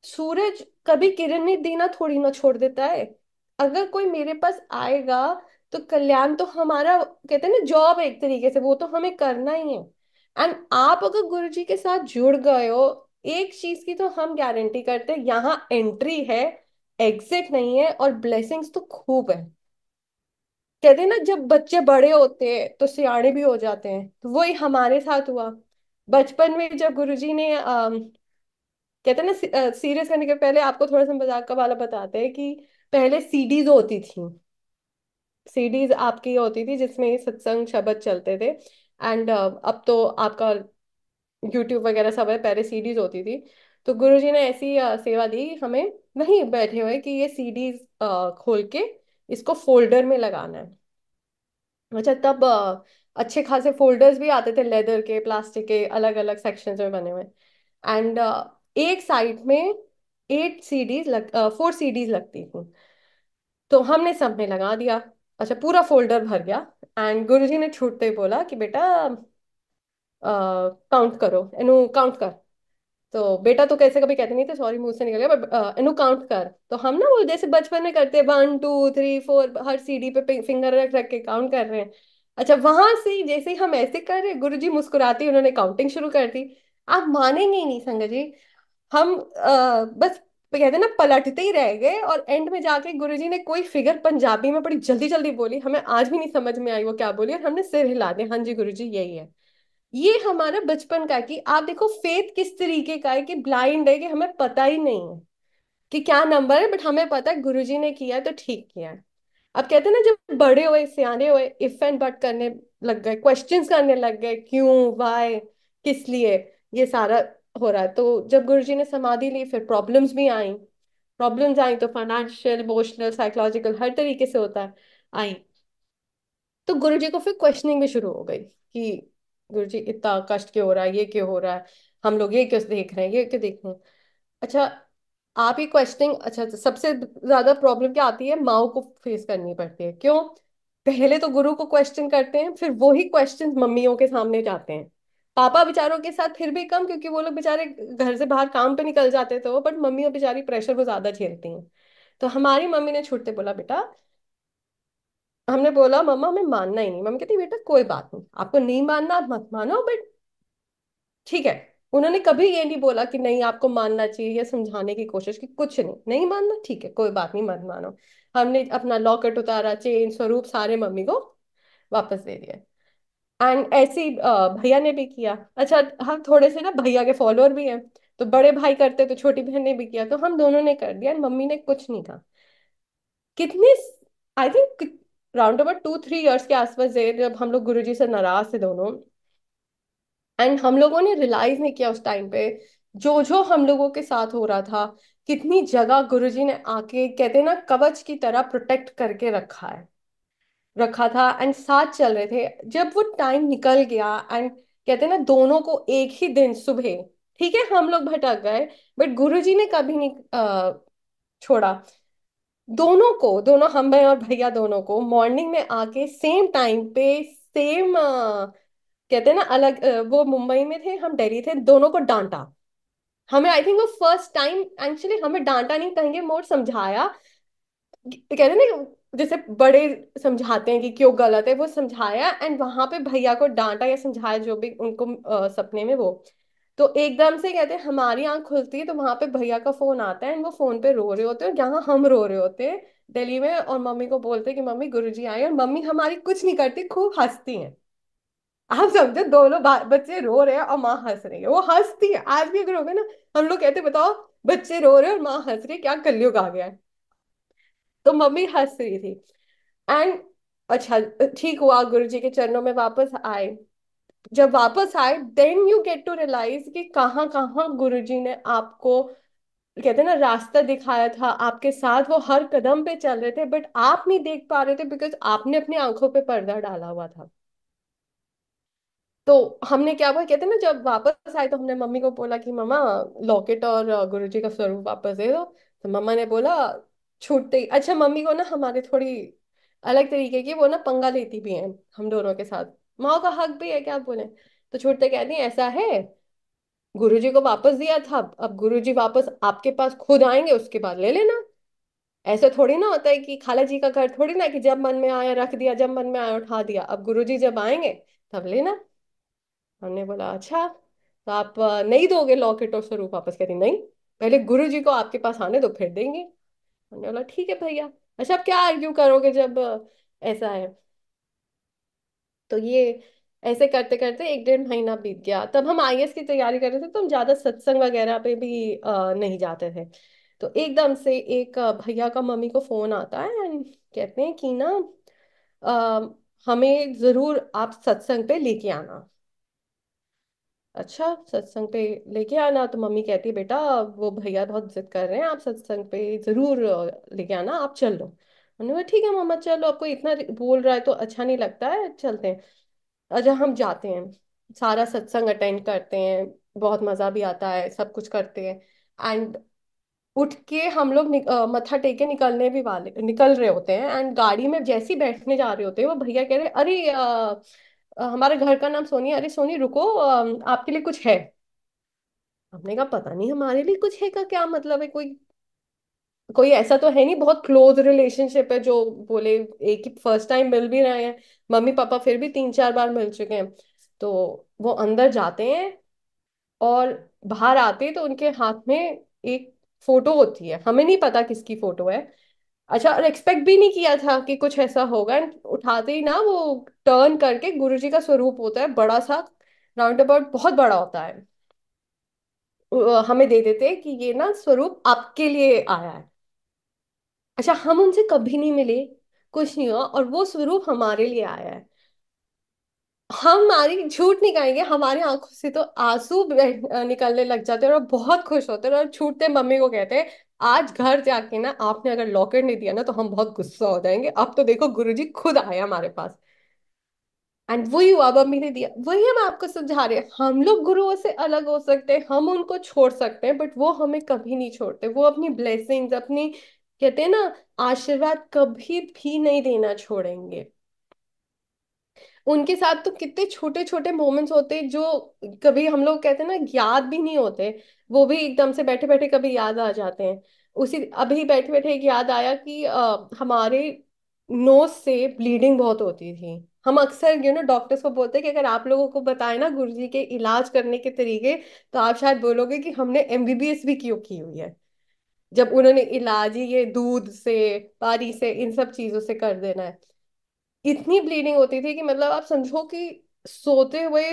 A: सूरज कभी किरण नहीं देना थोड़ी ना छोड़ देता है। अगर कोई मेरे पास आएगा तो कल्याण तो हमारा, कहते हैं ना, जॉब है एक तरीके से, वो तो हमें करना ही है। एंड आप अगर गुरु जी के साथ जुड़ गए हो, एक चीज की तो हम गारंटी करते हैं, यहाँ एंट्री है, एग्जिट नहीं है, और ब्लेसिंग्स तो खूब है। कहते हैं ना, जब बच्चे बड़े होते हैं तो सियाने भी हो जाते हैं, तो वही हमारे साथ हुआ। बचपन में जब गुरुजी ने कहते हैं ना, सीरियस करने के पहले आपको थोड़ा सा मजाक का वाला बताते हैं कि पहले सीडीज होती थी, सीडीज आपकी होती थी जिसमें ये सत्संग शब्द चलते थे। एंड अब तो आपका यूट्यूब वगैरह सब है, पहले सीडीज होती थी। तो गुरुजी ने ऐसी सेवा दी हमें, वहीं बैठे हुए, कि ये सीडीज खोल के इसको फोल्डर में लगाना है। अच्छा, तब अच्छे खासे फोल्डर्स भी आते थे, लेदर के, प्लास्टिक के, अलग अलग सेक्शंस में बने हुए। एंड एक साइड में 4 सीडीज लगती थी। तो हमने सब में लगा दिया। अच्छा, पूरा फोल्डर भर गया। एंड गुरुजी ने छूटते ही बोला कि बेटा काउंट करो, इनू काउंट कर। तो बेटा तो कैसे कभी कहते नहीं थे, सॉरी मुंह से निकल गया, बट इनू काउंट कर। तो हम ना वो जैसे बचपन में करते, 1 2 3 4, हर सीडी पे फिंगर रख रख के काउंट कर रहे हैं। अच्छा, वहां से ही जैसे ही हम ऐसे कर रहे, गुरुजी मुस्कुराते ही उन्होंने काउंटिंग शुरू कर दी। आप मानेंगे ही नहीं संगत जी, हम बस कहते हैं ना, पलटते ही रह गए, और एंड में जाके गुरुजी ने कोई फिगर पंजाबी में बड़ी जल्दी जल्दी बोली, हमें आज भी नहीं समझ में आई वो क्या बोली, और हमने सिर हिला दिया, हाँ जी गुरुजी यही है। ये हमारा बचपन का है कि आप देखो फेथ किस तरीके का है, कि ब्लाइंड है, कि हमें पता ही नहीं है कि क्या नंबर है, बट हमें पता है गुरुजी ने किया है तो ठीक किया है। अब कहते हैं ना, जब बड़े हुए, सियाने हुए, इफ एंड बट करने लग गए, क्वेश्चंस करने लग गए, क्यों, वाई, किस लिए ये सारा हो रहा है, तो जब गुरुजी ने समाधि ली फिर प्रॉब्लम्स भी आई। प्रॉब्लम्स आई तो फाइनेंशियल, इमोशनल, साइकोलॉजिकल, हर तरीके से होता है, आई। तो गुरुजी को फिर क्वेश्चनिंग भी शुरू हो गई कि गुरुजी इतना कष्ट क्यों हो रहा है, ये क्यों हो रहा है, हम लोग ये क्यों देख रहे हैं, ये क्यों देख रहे हैं। अच्छा, आप ही क्वेश्चनिंग, अच्छा तो सबसे ज्यादा प्रॉब्लम क्या आती है, माओ को फेस करनी पड़ती है, क्यों? पहले तो गुरु को क्वेश्चन करते हैं, फिर वही क्वेश्चन मम्मियों के सामने जाते हैं। पापा बेचारों के साथ फिर भी कम, क्योंकि वो लोग बेचारे घर से बाहर काम पे निकल जाते थे वो, बट मम्मी और बेचारी प्रेशर को ज्यादा झेलती हैं। तो हमारी मम्मी ने छूटते बोला बेटा, हमने बोला मम्मा हमें मानना ही नहीं। मम्मी कहती बेटा कोई बात नहीं, आपको नहीं मानना आप मत मानो, बट ठीक है। उन्होंने कभी ये नहीं बोला कि नहीं आपको मानना चाहिए, या समझाने की कोशिश की, कुछ नहीं, नहीं मानना ठीक है कोई बात नहीं मत मानो। हमने अपना लॉकेट उतारा, चेन स्वरूप सारे मम्मी को वापस दे दिया। एंड ऐसे ही भैया ने भी किया। अच्छा, हम थोड़े से ना भैया के फॉलोअर भी हैं, तो बड़े भाई करते तो छोटी बहन ने भी किया, तो हम दोनों ने कर दिया, and मम्मी ने कुछ नहीं कहा। कितने, I think round about 2-3 years के आसपास है, जब हम लोग गुरुजी से नाराज थे दोनों, एंड हम लोगों ने रियलाइज नहीं किया उस टाइम पे जो जो हम लोगों के साथ हो रहा था, कितनी जगह गुरुजी ने आके कहते हैं ना कवच की तरह प्रोटेक्ट करके रखा था, एंड साथ चल रहे थे। जब वो टाइम निकल गया, एंड कहते हैं ना दोनों को एक ही दिन सुबह, ठीक है हम लोग भटक गए, बट गुरुजी ने कभी नहीं छोड़ा। दोनों को, दोनों हम भाई और भैया दोनों को मॉर्निंग में आके सेम टाइम पे, सेम कहते हैं ना अलग वो मुंबई में थे हम दिल्ली थे, दोनों को डांटा। हमें आई थिंक वो फर्स्ट टाइम, एक्चुअली हमें डांटा नहीं कहेंगे, मोर समझाया। कहते हैं ना जैसे बड़े समझाते हैं कि क्यों गलत है, वो समझाया, एंड वहां पे भैया को डांटा या समझाया जो भी उनको सपने में वो। तो एकदम से कहते हैं हमारी आंख खुलती है, तो वहां पे भैया का फोन आता है, एंड वो फोन पे रो रहे होते हैं, और यहाँ हम रो रहे होते हैं दिल्ली में, और मम्मी को बोलते हैं कि मम्मी गुरुजी आए, और मम्मी हमारी कुछ नहीं करती, खूब हंसती हैं। आप समझो दोनों बच्चे रो रहे हैं और माँ हंस रही है, वो हंसती है आज भी, अगर होगा ना हम लोग कहते बताओ बच्चे रो रहे हैं और माँ हंस रही है, क्या कलयुग आ गया है। तो मम्मी हंस रही थी। एंड अच्छा, ठीक हुआ गुरुजी के चरणों में वापस आए। जब वापस आए then you get to realize कि कहाँ कहाँ गुरुजी ने आपको कहते हैं ना रास्ता दिखाया था, आपके साथ वो हर कदम पे चल रहे थे, बट आप नहीं देख पा रहे थे बिकॉज आपने अपनी आंखों पे पर्दा डाला हुआ था। तो हमने क्या हुआ, कहते हैं ना जब वापस आए तो हमने मम्मी को बोला कि मम्मा लॉकेट और गुरुजी का स्वरूप वापस दे दो। तो मम्मा ने बोला छूटते ही, अच्छा मम्मी को ना हमारे थोड़ी अलग तरीके की, वो ना पंगा लेती भी हैं हम दोनों के साथ, माँ का हक भी है क्या बोले। तो छूटते कहती हैं ऐसा है, गुरुजी को वापस दिया था, अब गुरुजी वापस आपके पास खुद आएंगे उसके बाद ले लेना। ऐसे थोड़ी ना होता है कि खाला जी का घर थोड़ी ना कि जब मन में आया रख दिया, जब मन में आया उठा दिया, अब गुरुजी जब आएंगे तब लेना। हमने बोला अच्छा, तो आप नहीं दोगे लॉकेट और स्वरूप वापस, कहती नहीं, पहले गुरु जी को आपके पास आने दो फिर देंगे। हमने बोला ठीक है भैया। अच्छा आप क्या आर्ग्यू करोगे जब ऐसा है। तो ये ऐसे करते करते 1-1.5 महीना बीत गया, तब हम आईएएस की तैयारी कर रहे थे, तो हम ज्यादा सत्संग वगैरह पे भी नहीं जाते थे। तो एकदम से एक भैया का मम्मी को फोन आता है, एंड कहते हैं कि ना अ, हमें जरूर आप सत्संग पे लेके आना। अच्छा सत्संग पे लेके आना, तो मम्मी कहती है बेटा वो भैया बहुत जिद कर रहे हैं, आप सत्संग पे जरूर लेके आना, आप चल लो। हमने बोला ठीक है मम्मा चलो, आपको इतना बोल रहा है तो अच्छा नहीं लगता है, चलते हैं। अच्छा हम जाते हैं, सारा सत्संग अटेंड करते हैं, बहुत मजा भी आता है, सब कुछ करते हैं। एंड उठ के हम लोग मत्था टेके निकल रहे होते हैं, एंड गाड़ी में जैसे ही बैठने जा रहे होते हैं वो भैया कह रहे अरे हमारे घर का नाम सोनी, अरे सोनी रुको, आपके लिए कुछ है। हमने कहा पता नहीं हमारे लिए कुछ है का क्या मतलब है, कोई कोई ऐसा तो है नहीं बहुत क्लोज रिलेशनशिप है जो बोले, एक ही फर्स्ट टाइम मिल भी रहे हैं, मम्मी पापा फिर भी 3-4 बार मिल चुके हैं। तो वो अंदर जाते हैं, और बाहर आते हैं तो उनके हाथ में एक फोटो होती है, हमें नहीं पता किसकी फोटो है। अच्छा, और एक्सपेक्ट भी नहीं किया था कि कुछ ऐसा होगा, एंड उठाते ही ना वो टर्न करके गुरुजी का स्वरूप होता है बड़ा सा, राउंड अबाउट बहुत बड़ा होता है, हमें दे देते कि ये ना स्वरूप आपके लिए आया है। अच्छा हम उनसे कभी नहीं मिले, कुछ नहीं हुआ, और वो स्वरूप हमारे लिए आया है। हमारी झूठ नहीं कहेंगे, हमारी आंखों से तो आंसू निकलने लग जाते हैं, और बहुत खुश होते हैं, और छूटते मम्मी को कहते हैं आज घर जाके ना आपने अगर लॉकेट नहीं दिया ना तो हम बहुत गुस्सा हो जाएंगे, अब तो देखो गुरुजी खुद आया हमारे पास। एंड वही हुआ, मम्मी ने दिया, वही हम आपको समझा रहे हैं, हम लोग गुरुओं से अलग हो सकते हैं, हम उनको छोड़ सकते हैं, बट वो हमें कभी नहीं छोड़ते, वो अपनी ब्लेसिंग्स, अपनी कहते हैं ना आशीर्वाद कभी भी नहीं देना छोड़ेंगे। उनके साथ तो कितने छोटे छोटे मोमेंट्स होते हैं जो कभी हम लोग कहते हैं ना याद भी नहीं होते, वो भी एकदम से बैठे बैठे कभी याद आ जाते हैं। उसी अभी बैठे बैठे एक याद आया कि हमारे नोज से ब्लीडिंग बहुत होती थी। हम अक्सर डॉक्टर्स को बोलते हैं कि अगर आप लोगों को बताए ना गुरुजी के इलाज करने के तरीके, तो आप शायद बोलोगे कि हमने एमबीबीएस भी क्यों की हुई है, जब उन्होंने इलाज ही ये दूध से, पानी से, इन सब चीजों से कर देना है। इतनी ब्लीडिंग होती थी कि मतलब आप समझो कि सोते हुए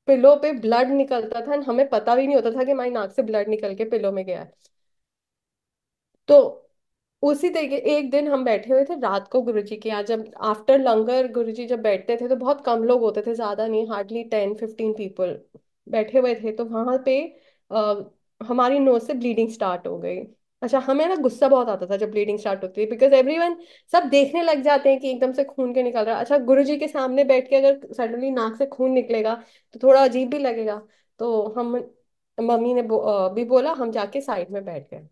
A: पिलो पे ब्लड निकलता था, हमें पता भी नहीं होता था कि हमारी नाक से ब्लड निकल के पिलो में गया है। तो उसी तरीके एक दिन हम बैठे हुए थे रात को गुरुजी के यहाँ, जब आफ्टर लंगर गुरुजी जब बैठते थे तो बहुत कम लोग होते थे, ज्यादा नहीं, हार्डली 10-15 पीपल बैठे हुए थे। तो वहां पे आ, हमारी नोज से ब्लीडिंग स्टार्ट हो गई। अच्छा, हमें ना गुस्सा बहुत आता था जब ब्लीडिंग स्टार्ट होती है, बिकॉज एवरीवन, सब देखने लग जाते हैं कि एकदम से खून के निकल रहा है। अच्छा, गुरुजी के सामने बैठ के अगर सडनली नाक से खून निकलेगा तो थोड़ा अजीब भी लगेगा। तो हम, मम्मी ने भी बोला, हम जाके साइड में बैठ गए।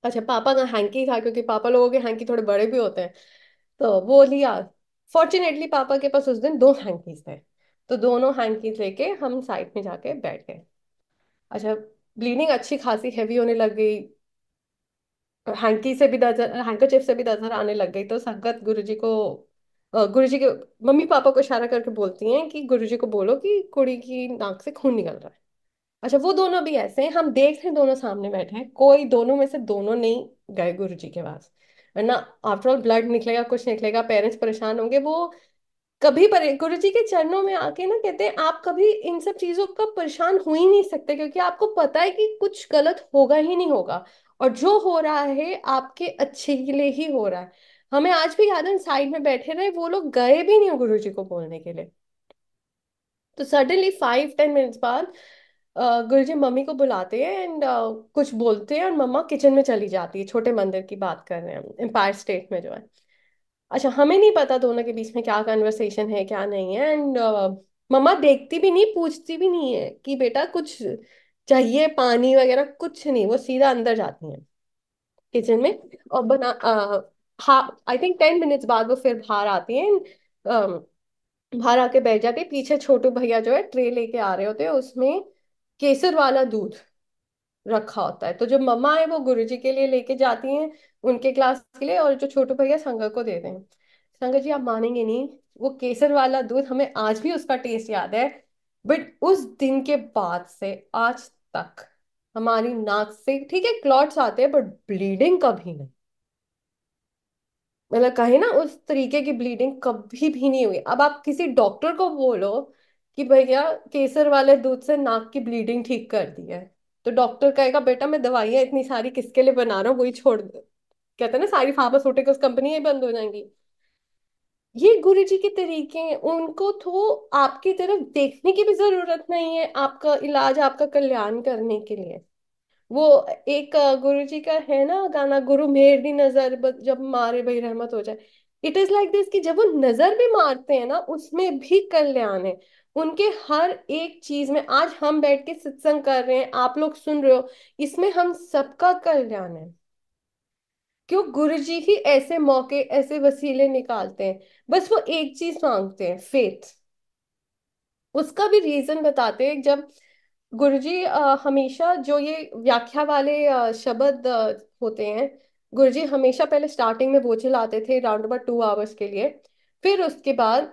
A: अच्छा, पापा का हैंकी था, क्योंकि पापा लोगों के हैंकी थोड़े बड़े भी होते हैं, तो वो लिया। फॉर्चुनेटली पापा के पास उस दिन दो हैंकीज थे, तो दोनों हैंकीज लेके हम साइड में जाके बैठ गए। अच्छा, ब्लीडिंग अच्छी खासी हैवी होने लग गई, हैंकी से भी नजर, हैंकरचिप से भी नजर आने लग गई। तो संगत गुरुजी को, गुरुजी के मम्मी पापा को इशारा करके बोलती हैं कि गुरुजी को बोलो कि कुड़ी की नाक से खून निकल रहा है। अच्छा, वो दोनों भी ऐसे हैं, हम देख रहे हैं दोनों सामने बैठे हैं, कोई दोनों में से दोनों नहीं गए गुरु जी के पास, वरना आफ्टर ऑल ब्लड निकलेगा, कुछ निकलेगा, पेरेंट्स परेशान होंगे। वो कभी गुरु जी के चरणों में आके ना कहते हैं आप कभी इन सब चीजों का परेशान हो ही नहीं सकते, क्योंकि आपको पता है कि कुछ गलत होगा ही नहीं होगा, और जो हो रहा है आपके अच्छे के लिए ही हो रहा है। हमें आज भी याद है, साइड में बैठे रहे, वो लोग गए भी नहीं गुरु जी को बोलने के लिए। तो सडनली 5-10 मिनट्स बाद गुरुजी मम्मी को बुलाते हैं एंड कुछ बोलते हैं, और मम्मा किचन में चली जाती है। छोटे मंदिर की बात कर रहे हैं हम, एम्पायर स्टेट में जो है। अच्छा, हमें नहीं पता दोनों के बीच में क्या कन्वर्सेशन है क्या नहीं है, एंड मम्मा देखती भी नहीं, पूछती भी नहीं है कि बेटा कुछ चाहिए पानी वगैरह, कुछ नहीं, वो सीधा अंदर जाती हैं किचन में। और हाँ, आई थिंक 10 मिनट्स बाद वो फिर बाहर आती हैं। बाहर आके बैठ जाते, पीछे छोटू भैया जो है ट्रे लेके आ रहे होते हैं, उसमें केसर वाला दूध रखा होता है। तो जो मम्मा है वो गुरुजी के लिए लेके जाती हैं, उनके क्लास के लिए, और जो छोटू भैया संगत को देते हैं। संगत जी, आप मानेंगे नहीं, वो केसर वाला दूध हमें आज भी उसका टेस्ट याद है। बट उस दिन के बाद से आज तक हमारी नाक से, ठीक है, क्लॉट्स आते हैं, बट ब्लीडिंग कभी नहीं। मतलब कहे ना, उस तरीके की ब्लीडिंग कभी भी नहीं हुई। अब आप किसी डॉक्टर को बोलो कि भैया केसर वाले दूध से नाक की ब्लीडिंग ठीक कर दी है, तो डॉक्टर कहेगा बेटा मैं दवाइयाँ इतनी सारी किसके लिए बना रहा हूँ, वही छोड़ दो। कहते हैं ना, सारी फार्मास्यूटिकल्स कंपनी ही बंद हो जाएंगी। ये गुरु जी के तरीके हैं, उनको तो आपकी तरफ देखने की भी जरूरत नहीं है, आपका इलाज, आपका कल्याण करने के लिए। वो एक गुरु जी का है ना गाना, गुरु मेहर दी नजर जब मारे भाई रहमत हो जाए। इट इज लाइक दिस, कि जब वो नजर भी मारते हैं ना, उसमें भी कल्याण है। उनके हर एक चीज में, आज हम बैठ के सत्संग कर रहे हैं, आप लोग सुन रहे हो, इसमें हम सबका कल्याण है। क्यों, गुरु जी ही ऐसे मौके, ऐसे वसीले निकालते हैं। बस वो एक चीज मांगते हैं, फेथ। उसका भी रीजन बताते हैं। जब गुरुजी हमेशा जो ये व्याख्या वाले शब्द होते हैं, गुरुजी हमेशा पहले स्टार्टिंग में वो चलाते थे राउंड अबाउट 2 आवर्स के लिए। फिर उसके बाद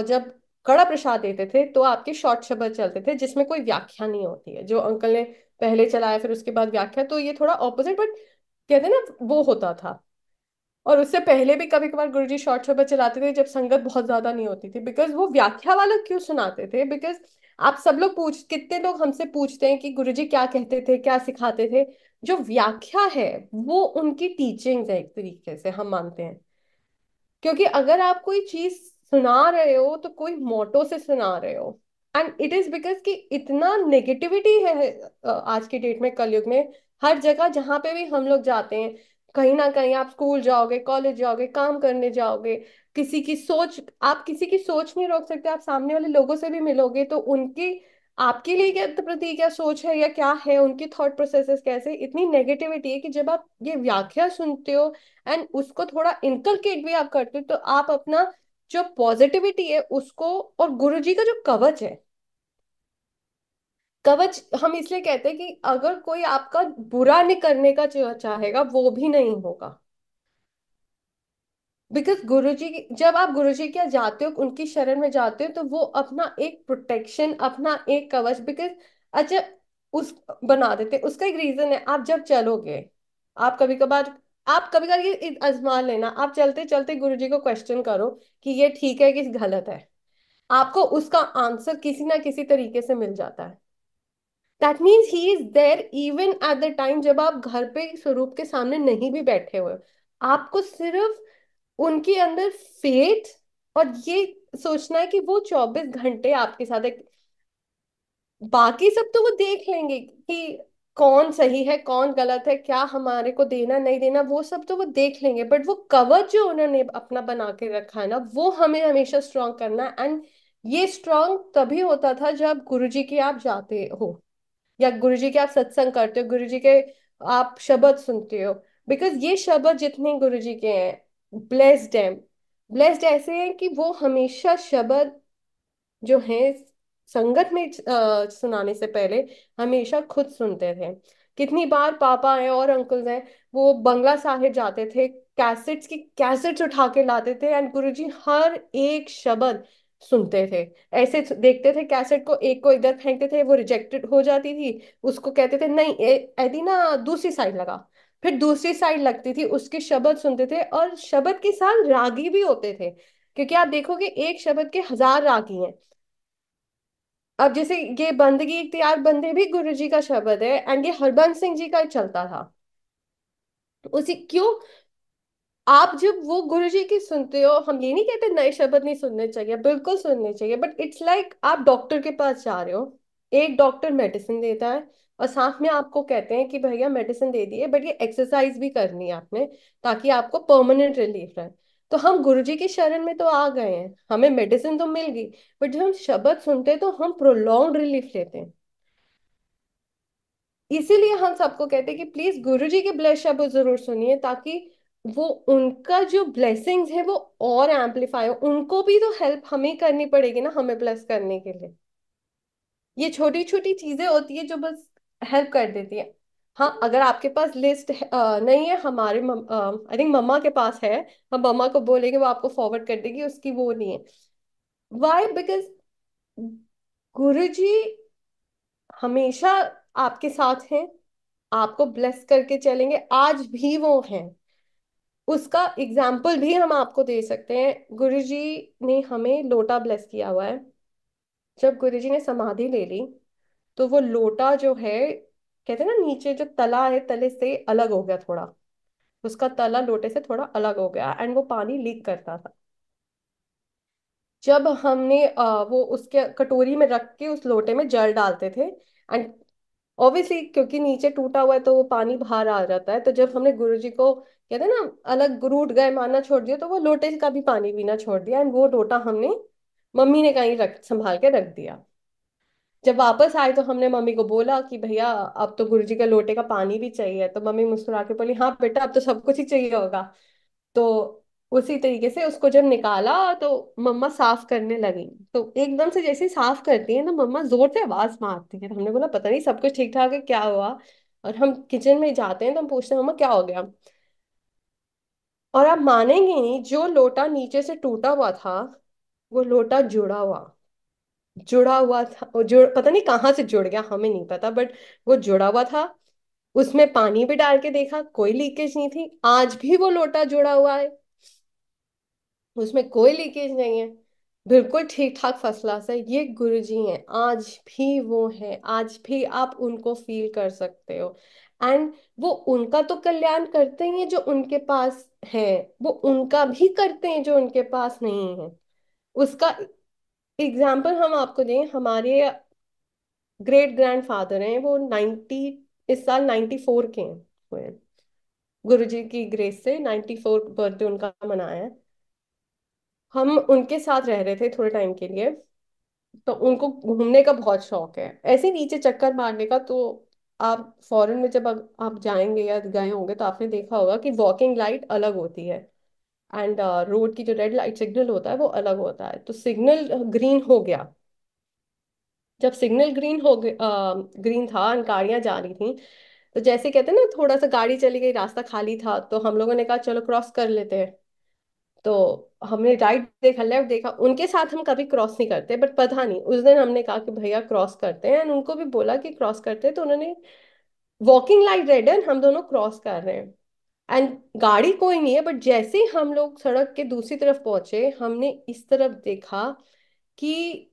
A: जब कड़ा प्रसाद देते थे तो आपके शॉर्ट शब्द चलते थे जिसमें कोई व्याख्या नहीं होती है, जो अंकल ने पहले चलाया फिर उसके बाद व्याख्या, तो ये थोड़ा ऑपोजिट, बट कहते हैं ना वो होता था। और उससे पहले भी कभी कभार गुरुजी शॉर्ट शब्द चलाते थे जब संगत बहुत ज्यादा नहीं होती थी। बिकॉज वो व्याख्या वाला क्यों सुनाते थे, बिकॉज आप सब लोग पूछ, कितने लोग हमसे पूछते हैं कि गुरुजी क्या कहते थे, क्या सिखाते थे। जो व्याख्या है वो उनकी टीचिंग्स है, एक तरीके से हम मानते हैं। क्योंकि अगर आप कोई चीज सुना रहे हो तो कोई मोटो से सुना रहे हो। एंड इट इज बिकॉज कि इतना नेगेटिविटी है आज की डेट में, कलयुग में। हर जगह जहां पे भी हम लोग जाते हैं, कहीं ना कहीं आप स्कूल जाओगे, कॉलेज जाओगे, काम करने जाओगे, किसी की सोच, आप किसी की सोच नहीं रोक सकते। आप सामने वाले लोगों से भी मिलोगे तो उनकी, आपके लिए क्या प्रति क्या सोच है या क्या है, उनकी थॉट प्रोसेसेस कैसे, इतनी नेगेटिविटी है कि जब आप ये व्याख्या सुनते हो एंड उसको थोड़ा इनकलकेट भी आप करते हो, तो आप अपना जो पॉजिटिविटी है उसको, और गुरुजी का जो कवच है, कवच हम इसलिए कहते हैं कि अगर कोई आपका बुरा नहीं करने का चाहेगा वो भी नहीं होगा। बिकॉज गुरुजी जब आप गुरुजी के यहाँ जाते हो, उनकी शरण में जाते हो, तो वो अपना एक प्रोटेक्शन, अपना एक कवच, बिकॉज अच्छा उस बना देते, उसका एक रीजन है। आप जब चलोगे, आप कभी कभार आप कभी कभार ये आजमा लेना, आप चलते चलते गुरुजी को क्वेश्चन करो कि ये ठीक है कि गलत है, आपको उसका आंसर किसी ना किसी तरीके से मिल जाता है। That means he is there even at the time जब आप घर पे स्वरूप के सामने नहीं भी बैठे हुए हो। आपको सिर्फ उनके अंदर फेथ और ये सोचना है कि वो 24 घंटे आपके साथ है। बाकी सब तो वो देख लेंगे कि कौन सही है कौन गलत है, क्या हमारे को देना नहीं देना, वो सब तो वो देख लेंगे, बट वो कवच जो उन्होंने अपना बना के रखा है ना, वो हमें हमेशा स्ट्रांग करना है। एंड ये स्ट्रांग तभी होता था जब गुरुजी के आप जाते हो, या गुरुजी के आप सत्संग करते हो, गुरुजी के आप शब्द सुनते हो। बिकॉज ये शब्द जितने गुरुजी के हैं, ब्लेस्ड हैं, ब्लेस्ड ऐसे हैं कि वो हमेशा शब्द जो है संगत में सुनाने से पहले हमेशा खुद सुनते थे। कितनी बार पापा हैं और अंकल्स हैं, वो बंगला साहिब जाते थे, कैसेट्स की कैसेट्स उठा के लाते थे, एंड गुरुजी हर एक शब्द सुनते थे। ऐसे देखते थे कैसेट को, एक को इधर फेंकते थे, वो रिजेक्टेड हो जाती थी, उसको कहते थे नहीं ऐदी ना दूसरी साइड लगा, फिर दूसरी साइड लगती थी, उसके शब्द सुनते थे, और शब्द के साथ रागी भी होते थे, क्योंकि आप देखोगे एक शब्द के 1000 रागी हैं। अब जैसे ये बंदगी इख्तियार बंदे भी गुरु जी का शब्द है, एंड ये हरबंस सिंह जी का चलता था। उसी क्यों, आप जब वो गुरु जी की सुनते हो, हम ये नहीं कहते नए शब्द नहीं सुनने चाहिए, बिल्कुल सुनने चाहिए, बट इट्स लाइक आप डॉक्टर के पास जा रहे हो, एक डॉक्टर मेडिसिन देता है, और साथ में आपको कहते हैं कि भैया मेडिसिन दे दिए बट ये एक्सरसाइज भी करनी है आपने, ताकि आपको परमानेंट रिलीफ रहे। तो हम गुरुजी की शरण में तो आ गए हैं, हमें मेडिसिन तो मिल गई, बट जब हम शब्द सुनते हैं तो हम प्रोलॉन्ग रिलीफ लेते हैं। इसीलिए हम सबको कहते हैं कि प्लीज गुरुजी के ब्लेस शब्द जरूर सुनिए, ताकि वो उनका जो ब्लेसिंग्स है वो और एम्पलीफाई हो। उनको भी तो हेल्प हमें करनी पड़ेगी ना, हमें ब्लेस करने के लिए। ये छोटी छोटी चीजें होती है जो बस हेल्प कर देती है। हाँ, अगर आपके पास लिस्ट नहीं है, हमारे आई थिंक मम्मा के पास है, हम मम्मा को बोलेंगे वो आपको फॉरवर्ड कर देगी, उसकी वो नहीं है। वाई? बिकॉज गुरुजी हमेशा आपके साथ हैं, आपको ब्लेस करके चलेंगे, आज भी वो हैं। उसका एग्जाम्पल भी हम आपको दे सकते हैं, गुरुजी ने हमें लोटा ब्लेस किया हुआ है। जब गुरुजी ने समाधि ले ली, तो वो लोटा जो है, कहते हैं ना नीचे जो तला है तले से अलग हो गया थोड़ा, उसका तला लोटे से थोड़ा अलग हो गया, एंड वो पानी लीक करता था। जब हमने वो उसके कटोरी में रख के उस लोटे में जल डालते थे, एंड ऑब्वियसली क्योंकि नीचे टूटा हुआ है तो वो पानी बाहर आ जाता है, तो जब हमने गुरुजी को कहते हैं ना अलग रूठ गए मानना छोड़ दिया, तो वो लोटे का भी पानी पीना छोड़ दिया, एंड वो लोटा हमने मम्मी ने कहीं रख संभाल के रख दिया। जब वापस आए तो हमने मम्मी को बोला कि भैया अब तो गुरुजी के लोटे का पानी भी चाहिए, तो मम्मी मुस्कुरा के बोली हाँ बेटा अब तो सब कुछ ही चाहिए होगा। तो उसी तरीके से उसको जब निकाला तो मम्मा साफ करने लगी, तो एकदम से जैसे ही साफ करती है ना, मम्मा जोर से आवाज मारती है, तो हमने बोला पता नहीं सब कुछ ठीक ठाक है क्या हुआ। और हम किचन में जाते हैं तो हम पूछते हैं मम्मा क्या हो गया। और आप मानेंगे नहीं, जो लोटा नीचे से टूटा हुआ था, वो लोटा जुड़ा हुआ था, वो जुड़ पता नहीं कहाँ से जुड़ गया, हमें नहीं पता, बट वो जुड़ा हुआ था। उसमें पानी भी डाल के देखा, कोई लीकेज नहीं थी, आज भी वो लोटा जुड़ा हुआ है, उसमें कोई लीकेज नहीं है, बिल्कुल ठीक ठाक फर्स्ट क्लास है। ये गुरुजी हैं, आज भी वो हैं, आज भी आप उनको फील कर सकते हो। एंड वो उनका तो कल्याण करते ही हैं जो उनके पास है, वो उनका भी करते हैं जो उनके पास नहीं है। उसका एग्जाम्पल हम आपको दें, हमारे ग्रेट ग्रैंडफादर हैं, वो 90, इस साल 94 के हैं हुए, गुरु जी की ग्रेस से 94 बर्थडे उनका मनाया है। हम उनके साथ रह रहे थे थोड़े टाइम के लिए, तो उनको घूमने का बहुत शौक है, ऐसे ही नीचे चक्कर मारने का। तो आप फॉरेन में जब आप जाएंगे या गए होंगे तो आपने देखा होगा कि वॉकिंग लाइट अलग होती है, एंड रोड की जो रेड लाइट सिग्नल होता है वो अलग होता है। तो सिग्नल ग्रीन हो गया। जब सिग्नल ग्रीन हो गया, ग्रीन था और गाड़ियां जा रही थी, तो जैसे कहते हैं ना, थोड़ा सा गाड़ी चली गई, रास्ता खाली था, तो हम लोगों ने कहा चलो क्रॉस कर लेते हैं। तो हमने राइट देखा, लेफ्ट देखा, उनके साथ हम कभी क्रॉस नहीं करते, बट पता नहीं उस दिन हमने कहा कि भैया क्रॉस करते हैं, एंड उनको भी बोला कि क्रॉस करते हैं, तो उन्होंने, वॉकिंग लाइट रेड है, हम दोनों क्रॉस कर रहे हैं, एंड गाड़ी कोई नहीं है, बट जैसे ही हम लोग सड़क के दूसरी तरफ पहुंचे, हमने इस तरफ देखा कि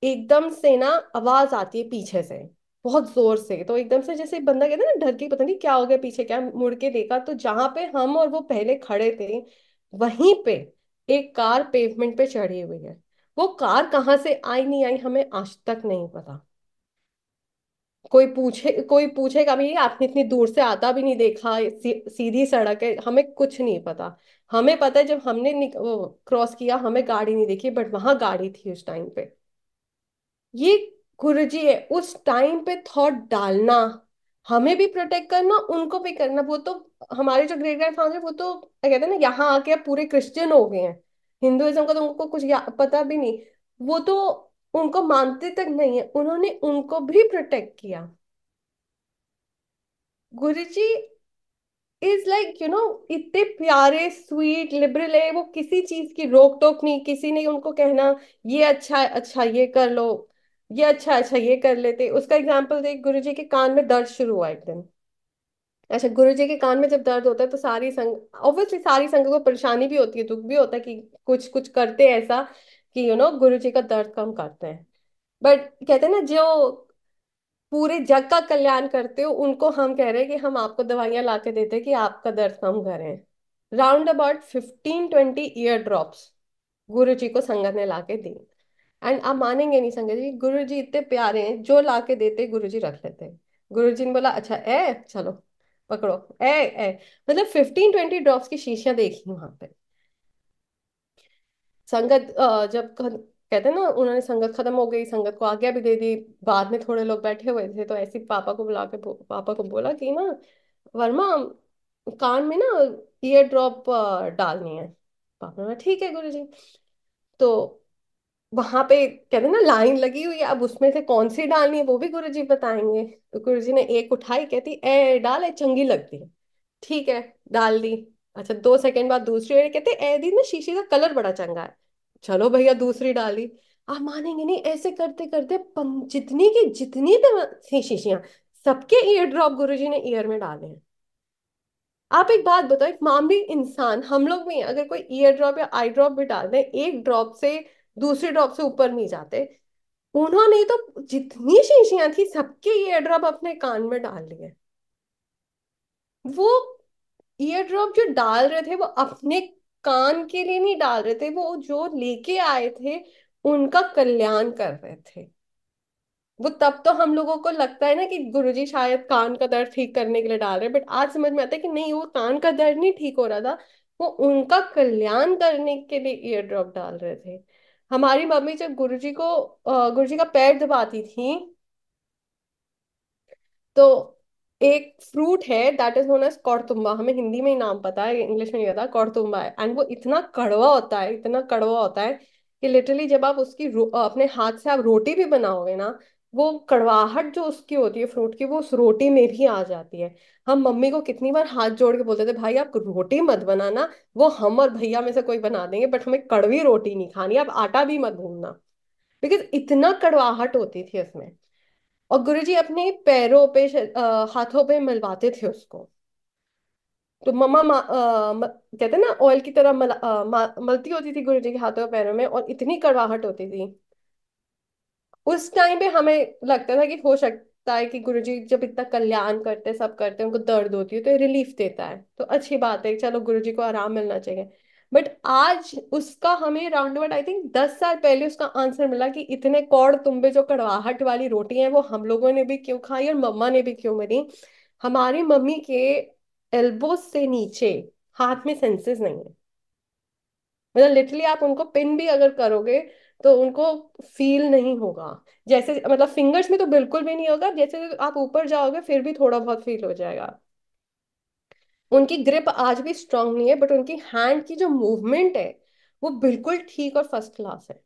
A: एकदम से ना आवाज आती है पीछे से, बहुत जोर से। तो एकदम से जैसे बंदा कहता है ना, डर के, पता नहीं क्या हो गया, पीछे क्या, मुड़ के देखा तो जहां पे हम और वो पहले खड़े थे, वहीं पे एक कार पेवमेंट पे चढ़ी हुई है। वो कार कहाँ से आई नहीं आई हमें आज तक नहीं पता। कोई पूछेगा भी, आपने इतनी दूर से आता भी नहीं देखा, सीधी सड़क है, हमें कुछ नहीं पता। हमें पता है जब हमने क्रॉस किया, हमें गाड़ी नहीं दिखी, बट वहां गाड़ी थी उस टाइम पे। ये गुरुजी है, उस टाइम पे थॉट डालना, हमें भी प्रोटेक्ट करना, उनको भी करना। वो तो हमारे जो ग्रेट ग्रैंड फादर, वो तो क्या कहते हैं ना, यहाँ आके अब पूरे क्रिश्चियन हो गए हैं। हिंदुइज्म का तो उनको कुछ पता भी नहीं। वो तो उनको मानते तक नहीं है, उन्होंने उनको भी प्रोटेक्ट किया। गुरुजी इज लाइक इतने प्यारे, स्वीट, लिबरल है, वो किसी चीज की रोक टोक नहीं, किसी ने उनको कहना ये अच्छा है, अच्छा ये कर लो, ये अच्छा है, अच्छा ये कर लेते। उसका एग्जाम्पल देख, गुरुजी के कान में दर्द शुरू हुआ एक दिन। अच्छा, गुरुजी के कान में जब दर्द होता है तो सारी संग, ऑब्वियसली सारी संगत को परेशानी भी होती है, दुख भी होता है कि कुछ कुछ करते हैं ऐसा कि गुरुजी का दर्द कम करते हैं। बट कहते हैं ना, जो पूरे जग का कल्याण करते हो, उनको हम कह रहे हैं कि हम आपको दवाइयां ला के देते हैं कि आपका दर्द कम करें। राउंड अबाउट 15-20 ईयर ड्रॉप्स गुरु जी को संगत ने ला के दी। एंड आप मानेंगे नहीं संगत जी, गुरु जी इतने प्यारे हैं, जो ला के देते गुरु जी रख लेते। गुरु जी ने बोला अच्छा ए चलो पकड़ो, ए मतलब 15-20 ड्रॉप्स की शीशियां देखी वहां पे। संगत कहते हैं ना, उन्होंने संगत खत्म हो गई, संगत को आज्ञा भी दे दी। बाद में थोड़े लोग बैठे हुए थे, तो ऐसे ही पापा को बुला के पापा को बोला कि ना, वर्मा, कान में ना ईयर ड्रॉप डालनी है। पापा ने बोला ठीक है गुरुजी। तो वहां पे कहते हैं ना लाइन लगी हुई है, अब उसमें से कौन सी डालनी है वो भी गुरुजी बताएंगे। तो गुरुजी ने एक उठाई, कहती ए डाल, ए चंगी लगती है। ठीक है, डाल दी। अच्छा, 2 सेकंड बाद दूसरी, और कहते ए दी ना शीशी का कलर बड़ा चंगा है। चलो भैया दूसरी डाली। आप मानेंगे नहीं, ऐसे करते करते जितनी भी थी शीशियां, सबके ईयर ड्रॉप गुरुजी ने ईयर में डाले हैं। आप एक बात बताओ, एक मामूली इंसान, हम लोग भी अगर कोई ईयर ड्रॉप या आई ड्रॉप भी डाल दें, एक ड्रॉप से दूसरी ड्रॉप से ऊपर नहीं जाते। उन्होंने तो जितनी शीशियां थी सबके ईयर ड्रॉप अपने कान में डाल लिए। वो ईयर ड्रॉप जो डाल रहे थे, वो अपने कान के लिए नहीं डाल रहे थे, वो जो लेके आए थे उनका कल्याण कर रहे थे। वो तब तो हम लोगों को लगता है ना कि गुरुजी शायद कान का दर्द ठीक करने के लिए डाल रहे हैं, बट आज समझ में आता है कि नहीं, वो कान का दर्द नहीं ठीक हो रहा था, वो उनका कल्याण करने के लिए ईयर ड्रॉप डाल रहे थे। हमारी मम्मी जब गुरुजी का पैर दबाती थी, तो एक फ्रूट है दैट इज नोन एज कौड़तुम्बा, हमें हिंदी में ही नाम पता है, इंग्लिश में नहीं पता, कौड़तुम्बा है। एंड वो इतना कड़वा होता है, इतना कड़वा होता है कि लिटरली जब आप अपने हाथ से आप रोटी भी बनाओगे ना, वो कड़वाहट जो उसकी होती है फ्रूट की, वो उस रोटी में भी आ जाती है। हम मम्मी को कितनी बार हाथ जोड़ के बोलते थे, भाई आप रोटी मत बनाना, वो हम और भैया में से कोई बना देंगे, बट हमें कड़वी रोटी नहीं खानी, आप आटा भी मत भूनना, बिकॉज इतना कड़वाहट होती थी उसमें। और गुरुजी अपने पैरों पे हाथों पे मलवाते थे उसको। तो कहते हैं ना ऑयल की तरह मलती होती थी गुरुजी के हाथों और पैरों में, और इतनी कड़वाहट होती थी। उस टाइम पे हमें लगता था कि हो सकता है कि गुरुजी जब इतना कल्याण करते, सब करते, उनको दर्द होती है तो रिलीफ देता है, तो अच्छी बात है, चलो गुरुजी को आराम मिलना चाहिए। बट आज उसका हमें राउंड अबाउट आई थिंक 10 साल पहले उसका आंसर मिला कि इतने कौड़ तुम्बे जो कड़वाहट वाली रोटी है वो हम लोगों ने भी क्यों खाई और मम्मा ने भी क्यों मरी। हमारी मम्मी के एल्बो से नीचे हाथ में सेंसेस नहीं है। मतलब लिटरली आप उनको पिन भी अगर करोगे तो उनको फील नहीं होगा। जैसे मतलब फिंगर्स में तो बिल्कुल भी नहीं होगा, जैसे आप ऊपर जाओगे फिर भी थोड़ा बहुत फील हो जाएगा। उनकी ग्रिप आज भी स्ट्रांग नहीं है, बट उनकी हैंड की जो मूवमेंट है वो बिल्कुल ठीक और फर्स्ट क्लास है।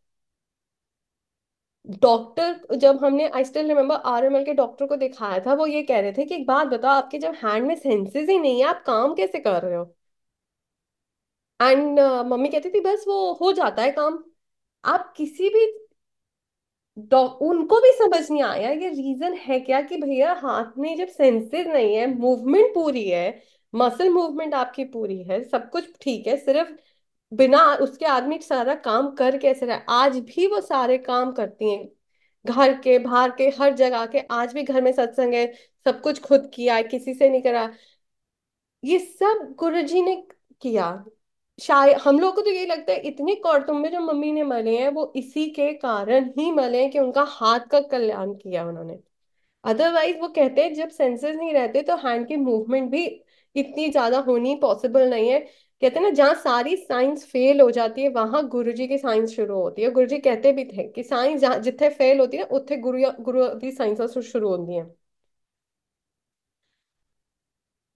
A: डॉक्टर, जब हमने, आई स्टिल रिमेम्बर, आरएमएल के डॉक्टर को दिखाया था, वो ये कह रहे थे कि एक बात बताओ, आपके जब हैंड में सेंसेस ही नहीं है, आप काम कैसे कर रहे हो? एंड मम्मी कहती थी बस वो हो जाता है काम। आप किसी भी उनको भी समझ नहीं आया ये रीजन है क्या, कि भैया हाथ में जब सेंसेस नहीं है, मूवमेंट पूरी है, मसल मूवमेंट आपकी पूरी है, सब कुछ ठीक है, सिर्फ बिना उसके आदमी सारा काम कर कैसे रहा है? आज भी वो सारे काम करती हैं, घर के बाहर के हर जगह के, आज भी घर में सत्संग है, सब कुछ खुद किया है, किसी से नहीं करा। ये सब गुरुजी ने किया। शायद हम लोग को तो यही लगता है इतने कौड़तुम्बे जो मम्मी ने मले हैं वो इसी के कारण ही मले हैं कि उनका हाथ का कल्याण किया उन्होंने। अदरवाइज वो कहते हैं जब सेंसर्स नहीं रहते तो हैंड की मूवमेंट भी इतनी ज्यादा होनी पॉसिबल नहीं है। कहते हैं ना, जहाँ सारी साइंस फेल हो जाती है वहां गुरुजी की साइंस शुरू होती है। गुरुजी कहते भी थे कि साइंस जहाँ जिथे फेल होती है ना, उत्थे गुरु गुरु दी साइंस शुरू होती है।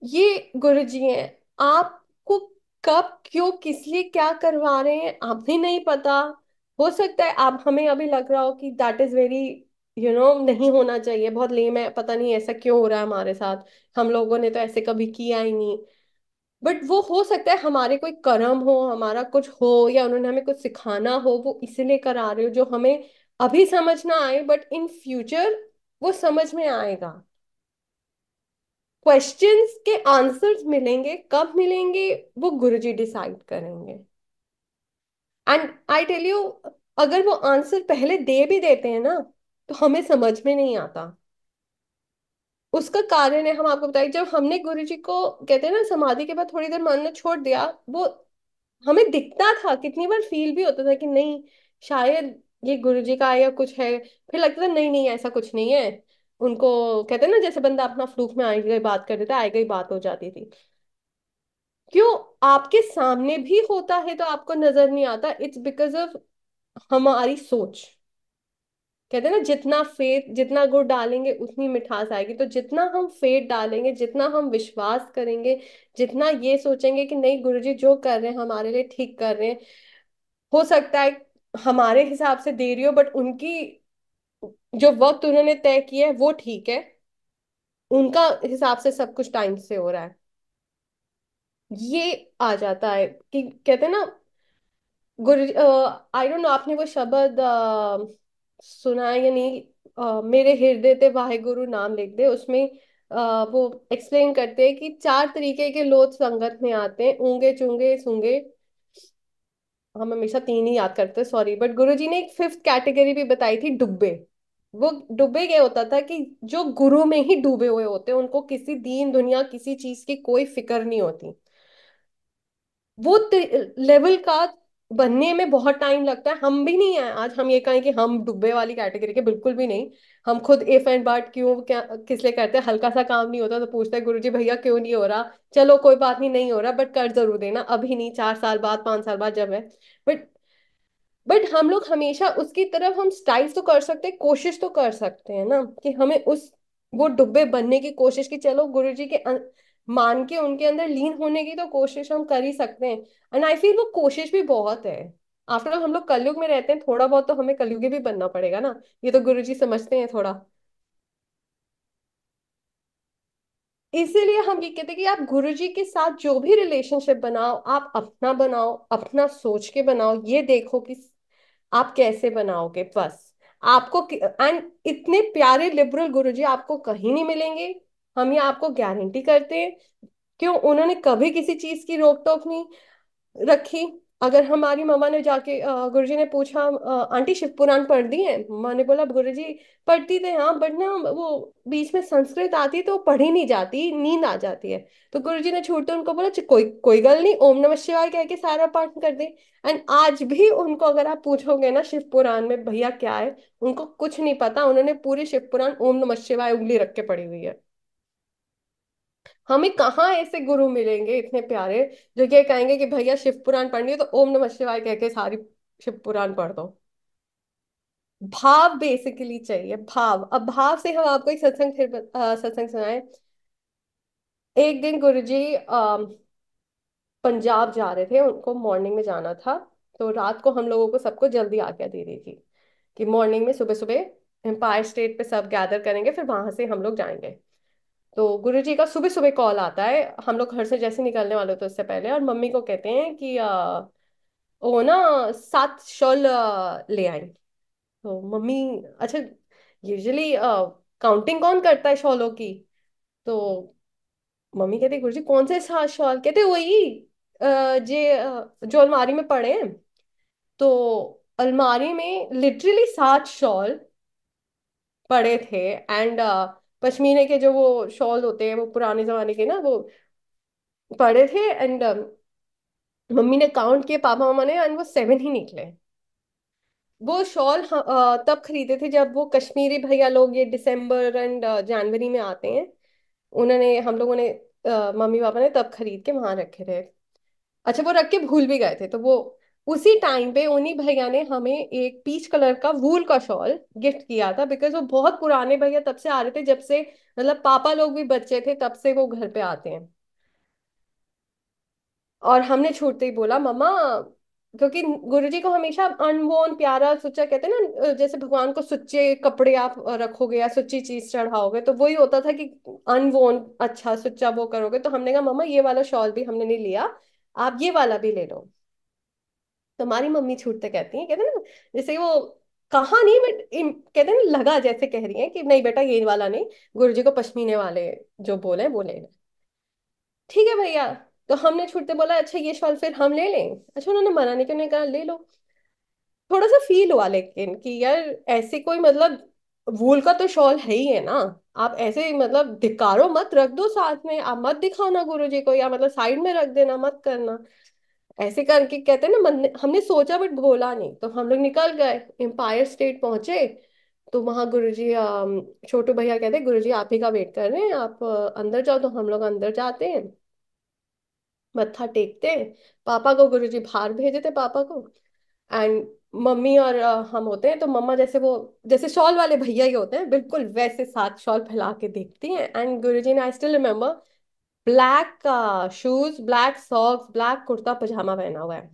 A: ये गुरुजी हैं। आपको कब क्यों किस लिए क्या करवा रहे हैं आप भी नहीं पता। हो सकता है आप, हमें अभी लग रहा हो कि दैट इज वेरी, नहीं होना चाहिए, बहुत लेम है, पता नहीं ऐसा क्यों हो रहा है हमारे साथ, हम लोगों ने तो ऐसे कभी किया ही नहीं। बट वो हो सकता है हमारे कोई कर्म हो, हमारा कुछ हो, या उन्होंने हमें कुछ सिखाना हो, वो इसलिए करा रहे हो, जो हमें अभी समझ ना आए बट इन फ्यूचर वो समझ में आएगा। क्वेश्चंस के आंसर्स मिलेंगे, कब मिलेंगे वो गुरुजी डिसाइड करेंगे। एंड आई टेल यू, अगर वो आंसर पहले दे भी देते हैं ना तो हमें समझ में नहीं आता। उसका कारण है, हम आपको बताएं, जब हमने गुरुजी को, कहते हैं ना, समाधि के बाद थोड़ी देर मानना छोड़ दिया, वो हमें दिखता था, कितनी बार फील भी होता था कि नहीं, शायद ये गुरुजी का है या कुछ है। फिर लगता था नहीं नहीं ऐसा कुछ नहीं है। उनको, कहते हैं ना, जैसे बंदा अपना फ्लूक में आई गई बात कर देता, आई गई बात हो जाती थी। क्यों? आपके सामने भी होता है तो आपको नजर नहीं आता, इट्स बिकॉज ऑफ हमारी सोच। कहते हैं ना, जितना फेथ, जितना गुड़ डालेंगे उतनी मिठास आएगी। तो जितना हम फेथ डालेंगे, जितना हम विश्वास करेंगे, जितना ये सोचेंगे कि नहीं गुरुजी जो कर रहे हैं हमारे लिए ठीक कर रहे हैं, हो सकता है हमारे हिसाब से देरी हो बट उनकी जो वक्त उन्होंने तय किया है वो ठीक है, उनका हिसाब से सब कुछ टाइम से हो रहा है। ये आ जाता है कि, कहते हैं ना, गुरु, आई डोंट नो आपने वो शब्द सुना है या नहीं, मेरे हृदय ते वाहे गुरु नाम लिख दे, उसमें वो एक्सप्लेन करते हैं कि चार तरीके के लोग संगत में आते हैं, ऊंगे चूंगे सूंगे। हम हमेशा तीन ही याद करते हैं, सॉरी, बट गुरुजी ने एक फिफ्थ कैटेगरी भी बताई थी, डुब्बे। वो डुब्बे क्या होता था कि जो गुरु में ही डूबे हुए होते हैं, उनको किसी दीन दुनिया किसी चीज की कोई फिक्र नहीं होती। वो लेवल का बनने में बहुत टाइम लगता है। हम भी नहीं है आज हम ये कहें कि हम डुब्बे वाली कैटेगरी के, बिल्कुल भी नहीं। हम खुद इफ एंड बट क्यों क्या किस लिए करते हैं, हल्का सा काम नहीं होता तो पूछते हैं गुरुजी भैया क्यों नहीं हो रहा, चलो कोई बात नहीं, नहीं हो रहा बट कर जरूर देना, अभी नहीं, 4 साल बाद, 5 साल बाद जब है। बट हम लोग हमेशा उसकी तरफ, हम स्टाइल तो कर सकते हैं, कोशिश तो कर सकते हैं ना, कि हमें उस वो डुब्बे बनने की कोशिश, की चलो गुरुजी के मान के उनके अंदर लीन होने की तो कोशिश हम कर ही सकते हैं। एंड आई फील वो कोशिश भी बहुत है। आफ्टर ऑल हम लोग कलयुग में रहते हैं, थोड़ा बहुत तो हमें कलयुगी भी बनना पड़ेगा ना, ये तो गुरुजी समझते हैं थोड़ा। इसीलिए हम ये कहते हैं कि आप गुरुजी के साथ जो भी रिलेशनशिप बनाओ, आप अपना बनाओ, अपना सोच के बनाओ, ये देखो कि आप कैसे बनाओगे बस। आपको, एंड इतने प्यारे लिबरल गुरुजी आपको कहीं नहीं मिलेंगे, हम ये आपको गारंटी करते हैं। क्यों? उन्होंने कभी किसी चीज की रोक टोक नहीं रखी। अगर हमारी मम्मा ने जाके, गुरुजी ने पूछा, आंटी शिव पुराण पढ़ दी है? मम्मा ने बोला गुरुजी पढ़ती थे हाँ, बट ना वो बीच में संस्कृत आती है तो वो पढ़ी नहीं जाती, नींद आ जाती है। तो गुरुजी ने छूटते उनको बोला, कोई कोई गल नहीं, ओम नमः शिवाय कह के सारा पाठ कर दे। एंड आज भी उनको अगर आप पूछोगे ना शिव पुराण में भैया क्या है, उनको कुछ नहीं पता, उन्होंने पूरी शिव पुराण ओम नमः शिवाय उंगली रख के पढ़ी हुई है। हमें कहाँ ऐसे गुरु मिलेंगे इतने प्यारे जो ये कहेंगे कि भैया शिव पुराण पढ़नी है तो ओम नमः शिवाय कह के सारी शिव पुराण पढ़ दो। भाव बेसिकली चाहिए, भाव। अब भाव से हम आपको एक सत्संग फिर सत्संग सुनाए। एक दिन गुरुजी पंजाब जा रहे थे, उनको मॉर्निंग में जाना था। तो रात को हम लोगों को सबको जल्दी आज्ञा दे दी थी कि मॉर्निंग में सुबह सुबह एम्पायर स्टेट पे सब गैदर करेंगे, फिर वहां से हम लोग जाएंगे। तो गुरुजी का सुबह सुबह कॉल आता है, हम लोग घर से जैसे निकलने वाले होते हैं उससे पहले, और मम्मी को कहते हैं कि वो ना 7 शॉल ले आई। तो मम्मी, अच्छा, यूजुअली काउंटिंग कौन करता है शॉलों की? तो मम्मी कहती, गुरुजी कौन से 7 शॉल? कहते वही जो अलमारी में पड़े हैं। तो अलमारी में लिटरली 7 शॉल पड़े थे। एंड पश्मीने के जो वो शॉल होते हैं, वो पुराने जमाने के ना, वो पड़े थे। एंड मम्मी ने काउंट किए, पापा मम्मा ने, एंड वो 7 ही निकले। वो शॉल तब खरीदे थे जब वो कश्मीरी भैया लोग ये दिसंबर एंड जनवरी में आते हैं। उन्होंने, हम लोगों ने, मम्मी पापा ने तब खरीद के वहां रखे थे। अच्छा, वो रख के भूल भी गए थे, तो वो उसी टाइम पे उन्हीं भैया ने हमें एक पीच कलर का वूल का शॉल गिफ्ट किया था, बिकॉज वो बहुत पुराने भैया तब से आ रहे थे, जब से मतलब पापा लोग भी बच्चे थे तब से वो घर पे आते हैं। और हमने छूटते ही बोला मम्मा, क्योंकि गुरुजी को हमेशा अनवोन प्यारा सुच्चा कहते हैं ना, जैसे भगवान को सुच्चे कपड़े आप रखोगे या सुच्ची चीज चढ़ाओगे, तो वही होता था कि अनवोन अच्छा सुच्चा वो करोगे। तो हमने कहा मम्मा ये वाला शॉल भी हमने नहीं लिया, आप ये वाला भी ले लो। तो हमारी मम्मी छूटते कहती हैं, कहते हैं ना, जैसे वो कहा नहीं, बट कहते हैं ना, लगा जैसे कह रही है कि नहीं बेटा ये वाला नहीं, गुरुजी को पश्मीने वाले जो बोले वो ले लो। ठीक है भैया। तो हमने छूटते बोला अच्छा ये शॉल फिर हम ले लें? अच्छा, उन्होंने मना नहीं किया, उन्होंने कहा ले लो। थोड़ा सा फील हुआ लेकिन कि यार ऐसे कोई मतलब वूल का तो शॉल है ही है ना, आप ऐसे मतलब धिकारो मत, रख दो साथ में, आप मत दिखाओ ना गुरुजी को, या मतलब साइड में रख देना, मत करना ऐसे करके। कहते हैं ना, हमने सोचा बट बोला नहीं। तो हम लोग निकल गए, एम्पायर स्टेट पहुंचे। तो वहां गुरुजी, छोटू भैया कहते गुरुजी आप ही का वेट कर रहे हैं, आप अंदर जाओ। तो हम लोग अंदर जाते हैं, मत्था टेकते हैं। पापा को गुरुजी बाहर भेजे थे, पापा को। एंड मम्मी और हम होते हैं। तो मम्मा जैसे वो, जैसे शॉल वाले भैया ही होते हैं बिल्कुल वैसे 7 शॉल फैला के देखती हैं। एंड गुरुजी ने, I still remember, black shoes, black socks, black kurta pyjama पहना हुआ है।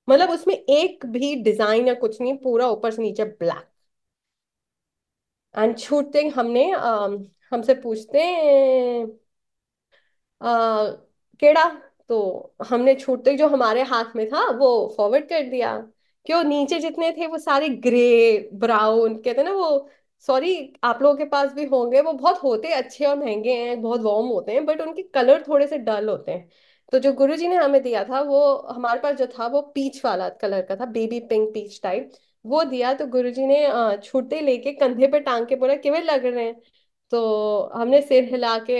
A: मतलब उसमें एक भी डिजाइन या कुछ नहीं, पूरा ऊपर से नीचे ब्लैक। एंड छूटते ही हमने हमसे पूछते हैं केड़ा? तो हमने छूटते ही जो हमारे हाथ में था वो फॉरवर्ड कर दिया। क्यों, नीचे जितने थे वो सारे ग्रे, ब्राउन, कहते हैं ना वो, सॉरी आप लोगों के पास भी होंगे, वो बहुत होते अच्छे और महंगे हैं, बहुत वार्म होते हैं, बट उनके कलर थोड़े से डल होते हैं। तो जो गुरुजी ने हमें दिया था वो, हमारे पास जो था वो पीच वाला कलर का था, बेबी पिंक पीच टाइप। वो दिया। तो गुरुजी ने छूटे लेके कंधे पे टांग के बोला किਵੇਂ लग रहे हैं? तो हमने सिर हिला के,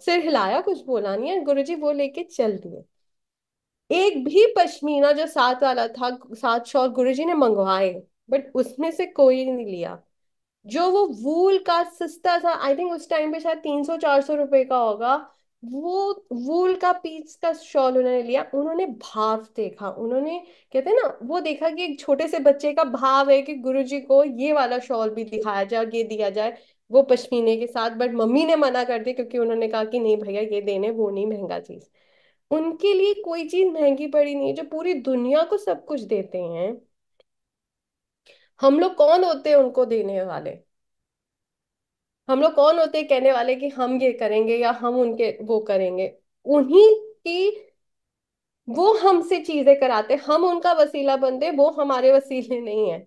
A: सिर हिलाया, कुछ बोला नहीं है, गुरुजी वो लेके चल दिए। एक भी पश्मीना जो साथ वाला था, 7 शॉल गुरुजी ने मंगवाए, बट उसमें से कोई नहीं लिया। जो वो वूल का सस्ता था, आई थिंक उस टाइम पे शायद 300-400 रुपए का होगा, वो वूल का पीस का शॉल उन्होंने लिया। उन्होंने भाव देखा, उन्होंने, कहते हैं ना, वो देखा कि एक छोटे से बच्चे का भाव है कि गुरुजी को ये वाला शॉल भी दिखाया जाए, ये दिया जाए वो पश्मीने के साथ। बट मम्मी ने मना कर दी, क्योंकि उन्होंने कहा कि नहीं भैया ये देने, वो नहीं, महंगा चीज। उनके लिए कोई चीज महंगी पड़ी नहीं है, जो पूरी दुनिया को सब कुछ देते हैं। हम लोग कौन होते हैं उनको देने वाले? हम लोग कौन होते हैं कहने वाले कि हम ये करेंगे या हम उनके वो करेंगे? उन्हीं की, वो हमसे चीजें कराते, हम उनका वसीला बनते, वो हमारे वसीले नहीं है।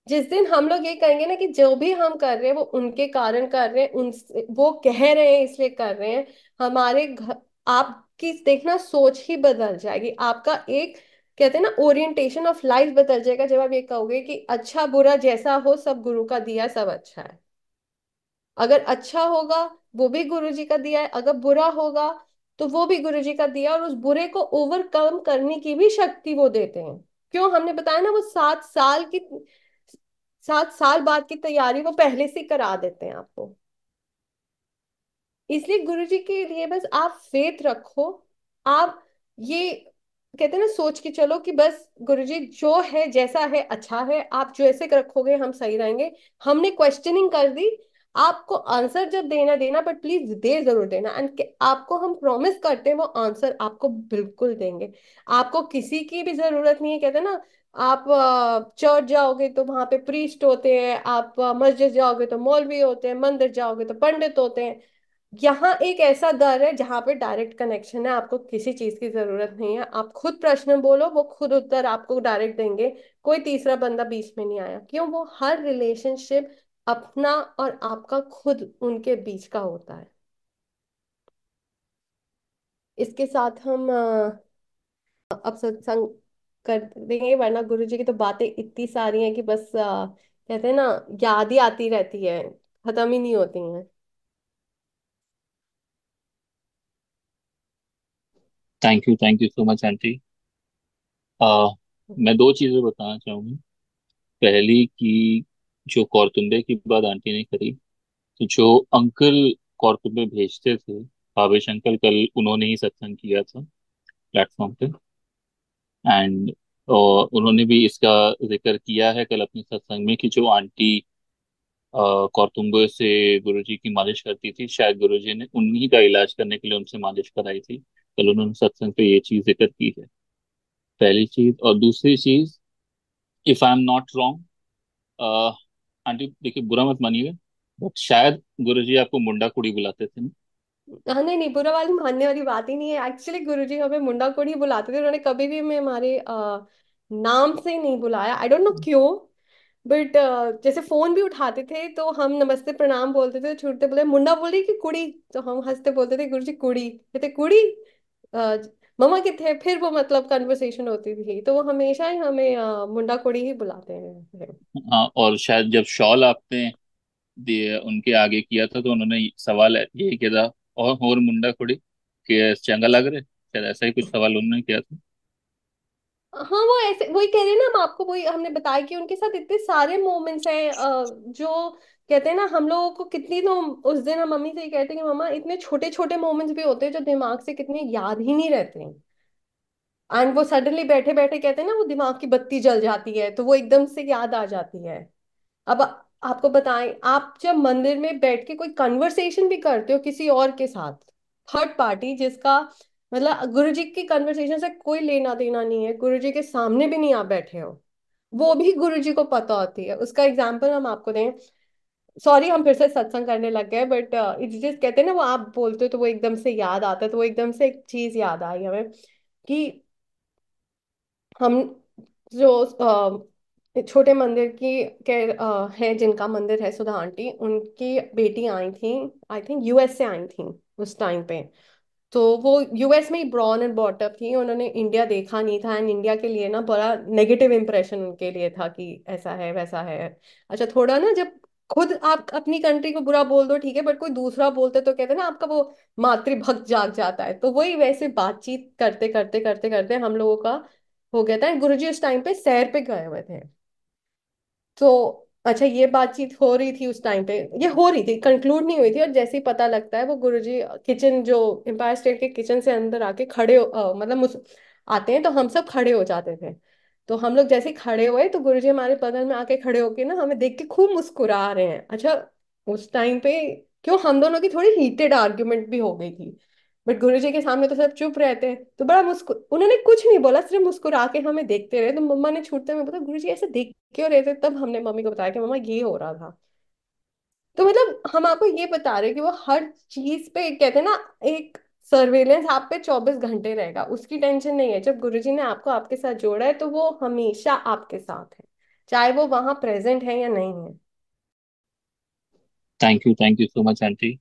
A: जिस दिन हम लोग ये कहेंगे ना कि जो भी हम कर रहे हैं वो उनके कारण कर रहे हैं, उनसे वो कह रहे हैं इसलिए कर रहे हैं, हमारे घर, आपकी देखना सोच ही बदल जाएगी, आपका एक, कहते हैं ना, ओरिएंटेशन ऑफ लाइफ बदल जाएगा, जब आप ये कहोगे कि अच्छा बुरा जैसा हो सब गुरु का दिया, सब अच्छा है। अगर अच्छा होगा वो भी गुरुजी का दिया है, अगर बुरा होगा तो वो भी गुरुजी का दिया, और उस बुरे को ओवरकम करने की भी शक्ति वो देते हैं। क्यों, हमने बताया ना, वो 7 साल की, 7 साल बाद की तैयारी वो पहले से करा देते हैं आपको। इसलिए गुरुजी के लिए बस आप फेथ रखो। आप ये, कहते हैं ना, सोच के चलो कि बस गुरुजी जो है जैसा है अच्छा है, आप जैसे रखोगे हम सही रहेंगे। हमने क्वेश्चनिंग कर दी, आपको आंसर जब देना देना, बट प्लीज दे जरूर देना। एंड आपको हम प्रॉमिस करते हैं वो आंसर आपको बिल्कुल देंगे। आपको किसी की भी जरूरत नहीं है। कहते हैं ना, आप चर्च जाओगे तो वहां पे प्रीस्ट होते हैं, आप मस्जिद जाओगे तो मौलवी होते हैं, मंदिर जाओगे तो पंडित होते हैं। यहाँ एक ऐसा दर है जहाँ पे डायरेक्ट कनेक्शन है, आपको किसी चीज की जरूरत नहीं है। आप खुद प्रश्न बोलो, वो खुद उत्तर आपको डायरेक्ट देंगे। कोई तीसरा बंदा बीच में नहीं आया। क्यों? वो हर रिलेशनशिप अपना और आपका खुद उनके बीच का होता है। इसके साथ हम अब सत्संग कर देंगे, वरना गुरु जी की तो बातें इतनी सारी हैं कि बस कहते हैं ना, याद ही आती रहती है, खत्म ही नहीं होती हैं।
B: Thank you so much aunty. आ, मैं दो चीजें बताना चाहूंगी। पहली कि जो कौरतुंबे की बात आंटी ने करी, तो जो अंकल कौरतुंबे भेजते थे, भावेश अंकल, कल उन्होंने ही सत्संग किया था प्लेटफॉर्म पे। एंड उन्होंने भी इसका जिक्र किया है कल अपने सत्संग में कि जो आंटी कौरतुंबे से गुरुजी की मालिश करती थी, शायद गुरुजी ने उन्हीं का इलाज करने के लिए उनसे मालिश कराई थी। कल उन्होंने सत्संग पे ये चीज जिक्र की है। पहली चीज। और दूसरी चीज, if I am not wrong, aunty देखिए बुरा मत मानिएगा, बट शायद गुरुजी आपको मुंडा कुड़ी बुलाते थे ना?
A: हाँ, नहीं नहीं, बुरा वाली मानने वाली बात ही नहीं है। एक्चुअली गुरुजी हमें मुंडा कोड़ी बुलाते थे। उन्होंने कभी भी हमें हमारे नाम से नहीं बुलाया। आई डोंट नो क्यों। बट जैसे फोन भी उठाते थे तो हम नमस्ते प्रणाम बोलते थे, छूटते बोले मुंडा बोल रही कि कुड़ी, तो हम हंसते बोलते थे गुरुजी कुड़ी, कहते कुड़ी, अ, मम्मा कितने, फिर वो मतलब कन्वर्सेशन होती थी। तो वो हमेशा ही हमें मुंडा कुड़ी ही बुलाते हैं।
B: हाँ, और शायद जब शॉल आपने उनके आगे किया था तो उन्होंने सवाल यही किया था, और मुंडा कुड़ी कि चंगा लग रहे, शायद ऐसा ही कुछ सवाल उन्होंने किया था।
A: हाँ, वो ऐसे वही कह रहे हैं ना हम आपको, वही हमने बताया कि उनके साथ इतने सारे मोमेंट्स हैं जो कहते हैं ना, हम लोगों को कितनी, तो उस दिन हम मम्मी से ही कहते हैं कि मम्मा इतने छोटे छोटे मोमेंट्स भी होते हैं जो दिमाग से कितने याद ही नहीं रहते हैं। एंड वो सडनली बैठे बैठे कहते हैं ना, वो दिमाग की बत्ती जल जाती है तो वो एकदम से याद आ जाती है। अब आपको बताएं, आप जब मंदिर में बैठ के कोई कन्वर्सेशन भी करते हो किसी और के साथ, थर्ड पार्टी जिसका मतलब गुरु जी की कन्वर्सेशन से कोई लेना देना नहीं है, गुरु जी के सामने भी नहीं आप बैठे हो, वो भी गुरु जी को पता होती है। उसका एग्जाम्पल हम आपको दें। सॉरी, हम फिर से सत्संग करने लग गए, बट इट्स जस्ट कहते हैं ना, वो आप बोलते हो तो वो एकदम से याद आता है। तो वो एकदम से एक चीज याद आई हमें कि हम जो छोटे मंदिर की के है, जिनका मंदिर है, सुधा आंटी, उनकी बेटी आई थी, आई थिंक यूएस से आई थी उस टाइम पे। तो वो यूएस में ही ब्रॉन एंड बॉट अप थी, उन्होंने इंडिया देखा नहीं था। एंड इंडिया के लिए ना बड़ा नेगेटिव इंप्रेशन उनके लिए था कि ऐसा है वैसा है। अच्छा, थोड़ा ना, जब खुद आप अपनी कंट्री को बुरा बोल दो ठीक है, बट कोई दूसरा बोलते तो कहते हैं ना, आपका वो मातृभक्त जाग जाता है। तो वही वैसे बातचीत करते करते करते करते हम लोगों का हो गया था। गुरुजी उस टाइम पे सैर पे गए हुए थे। तो अच्छा, ये बातचीत हो रही थी उस टाइम पे, ये हो रही थी, कंक्लूड नहीं हुई थी। और जैसे ही पता लगता है वो गुरुजी किचन, जो एम्पायर स्टेट के किचन से अंदर आके खड़े मतलब आते हैं तो हम सब खड़े हो जाते थे। तो हम लोग जैसे ही खड़े हुए तो गुरुजी हमारे बगल में आके खड़े होके ना हमें देख के खूब मुस्कुरा रहे हैं। अच्छा, उस टाइम पे क्यों हम दोनों की थोड़ी हीटेड आर्ग्यूमेंट भी हो गई थी, बट गुरुजी के सामने तो सब चुप रहते हैं। तो बड़ा उन्होंने कुछ नहीं बोला, सिर्फ मुस्कुरा के हमें देखते रहे। तो मम्मा ने छूटते में बोला गुरुजी ऐसे देख क्यों रहे थे? तब हमने मम्मी को बताया कि मम्मा ये हो रहा था। तो मतलब हम आपको ये बता रहे हैं कि वो हर चीज पे कहते हैं ना, एक सर्वेलेंस आप पे 24 घंटे रहेगा, उसकी टेंशन नहीं है। जब गुरुजी ने आपको आपके साथ जोड़ा है तो वो हमेशा आपके साथ है, चाहे वो वहां प्रेजेंट है या नहीं है।
B: Thank you so much aunty.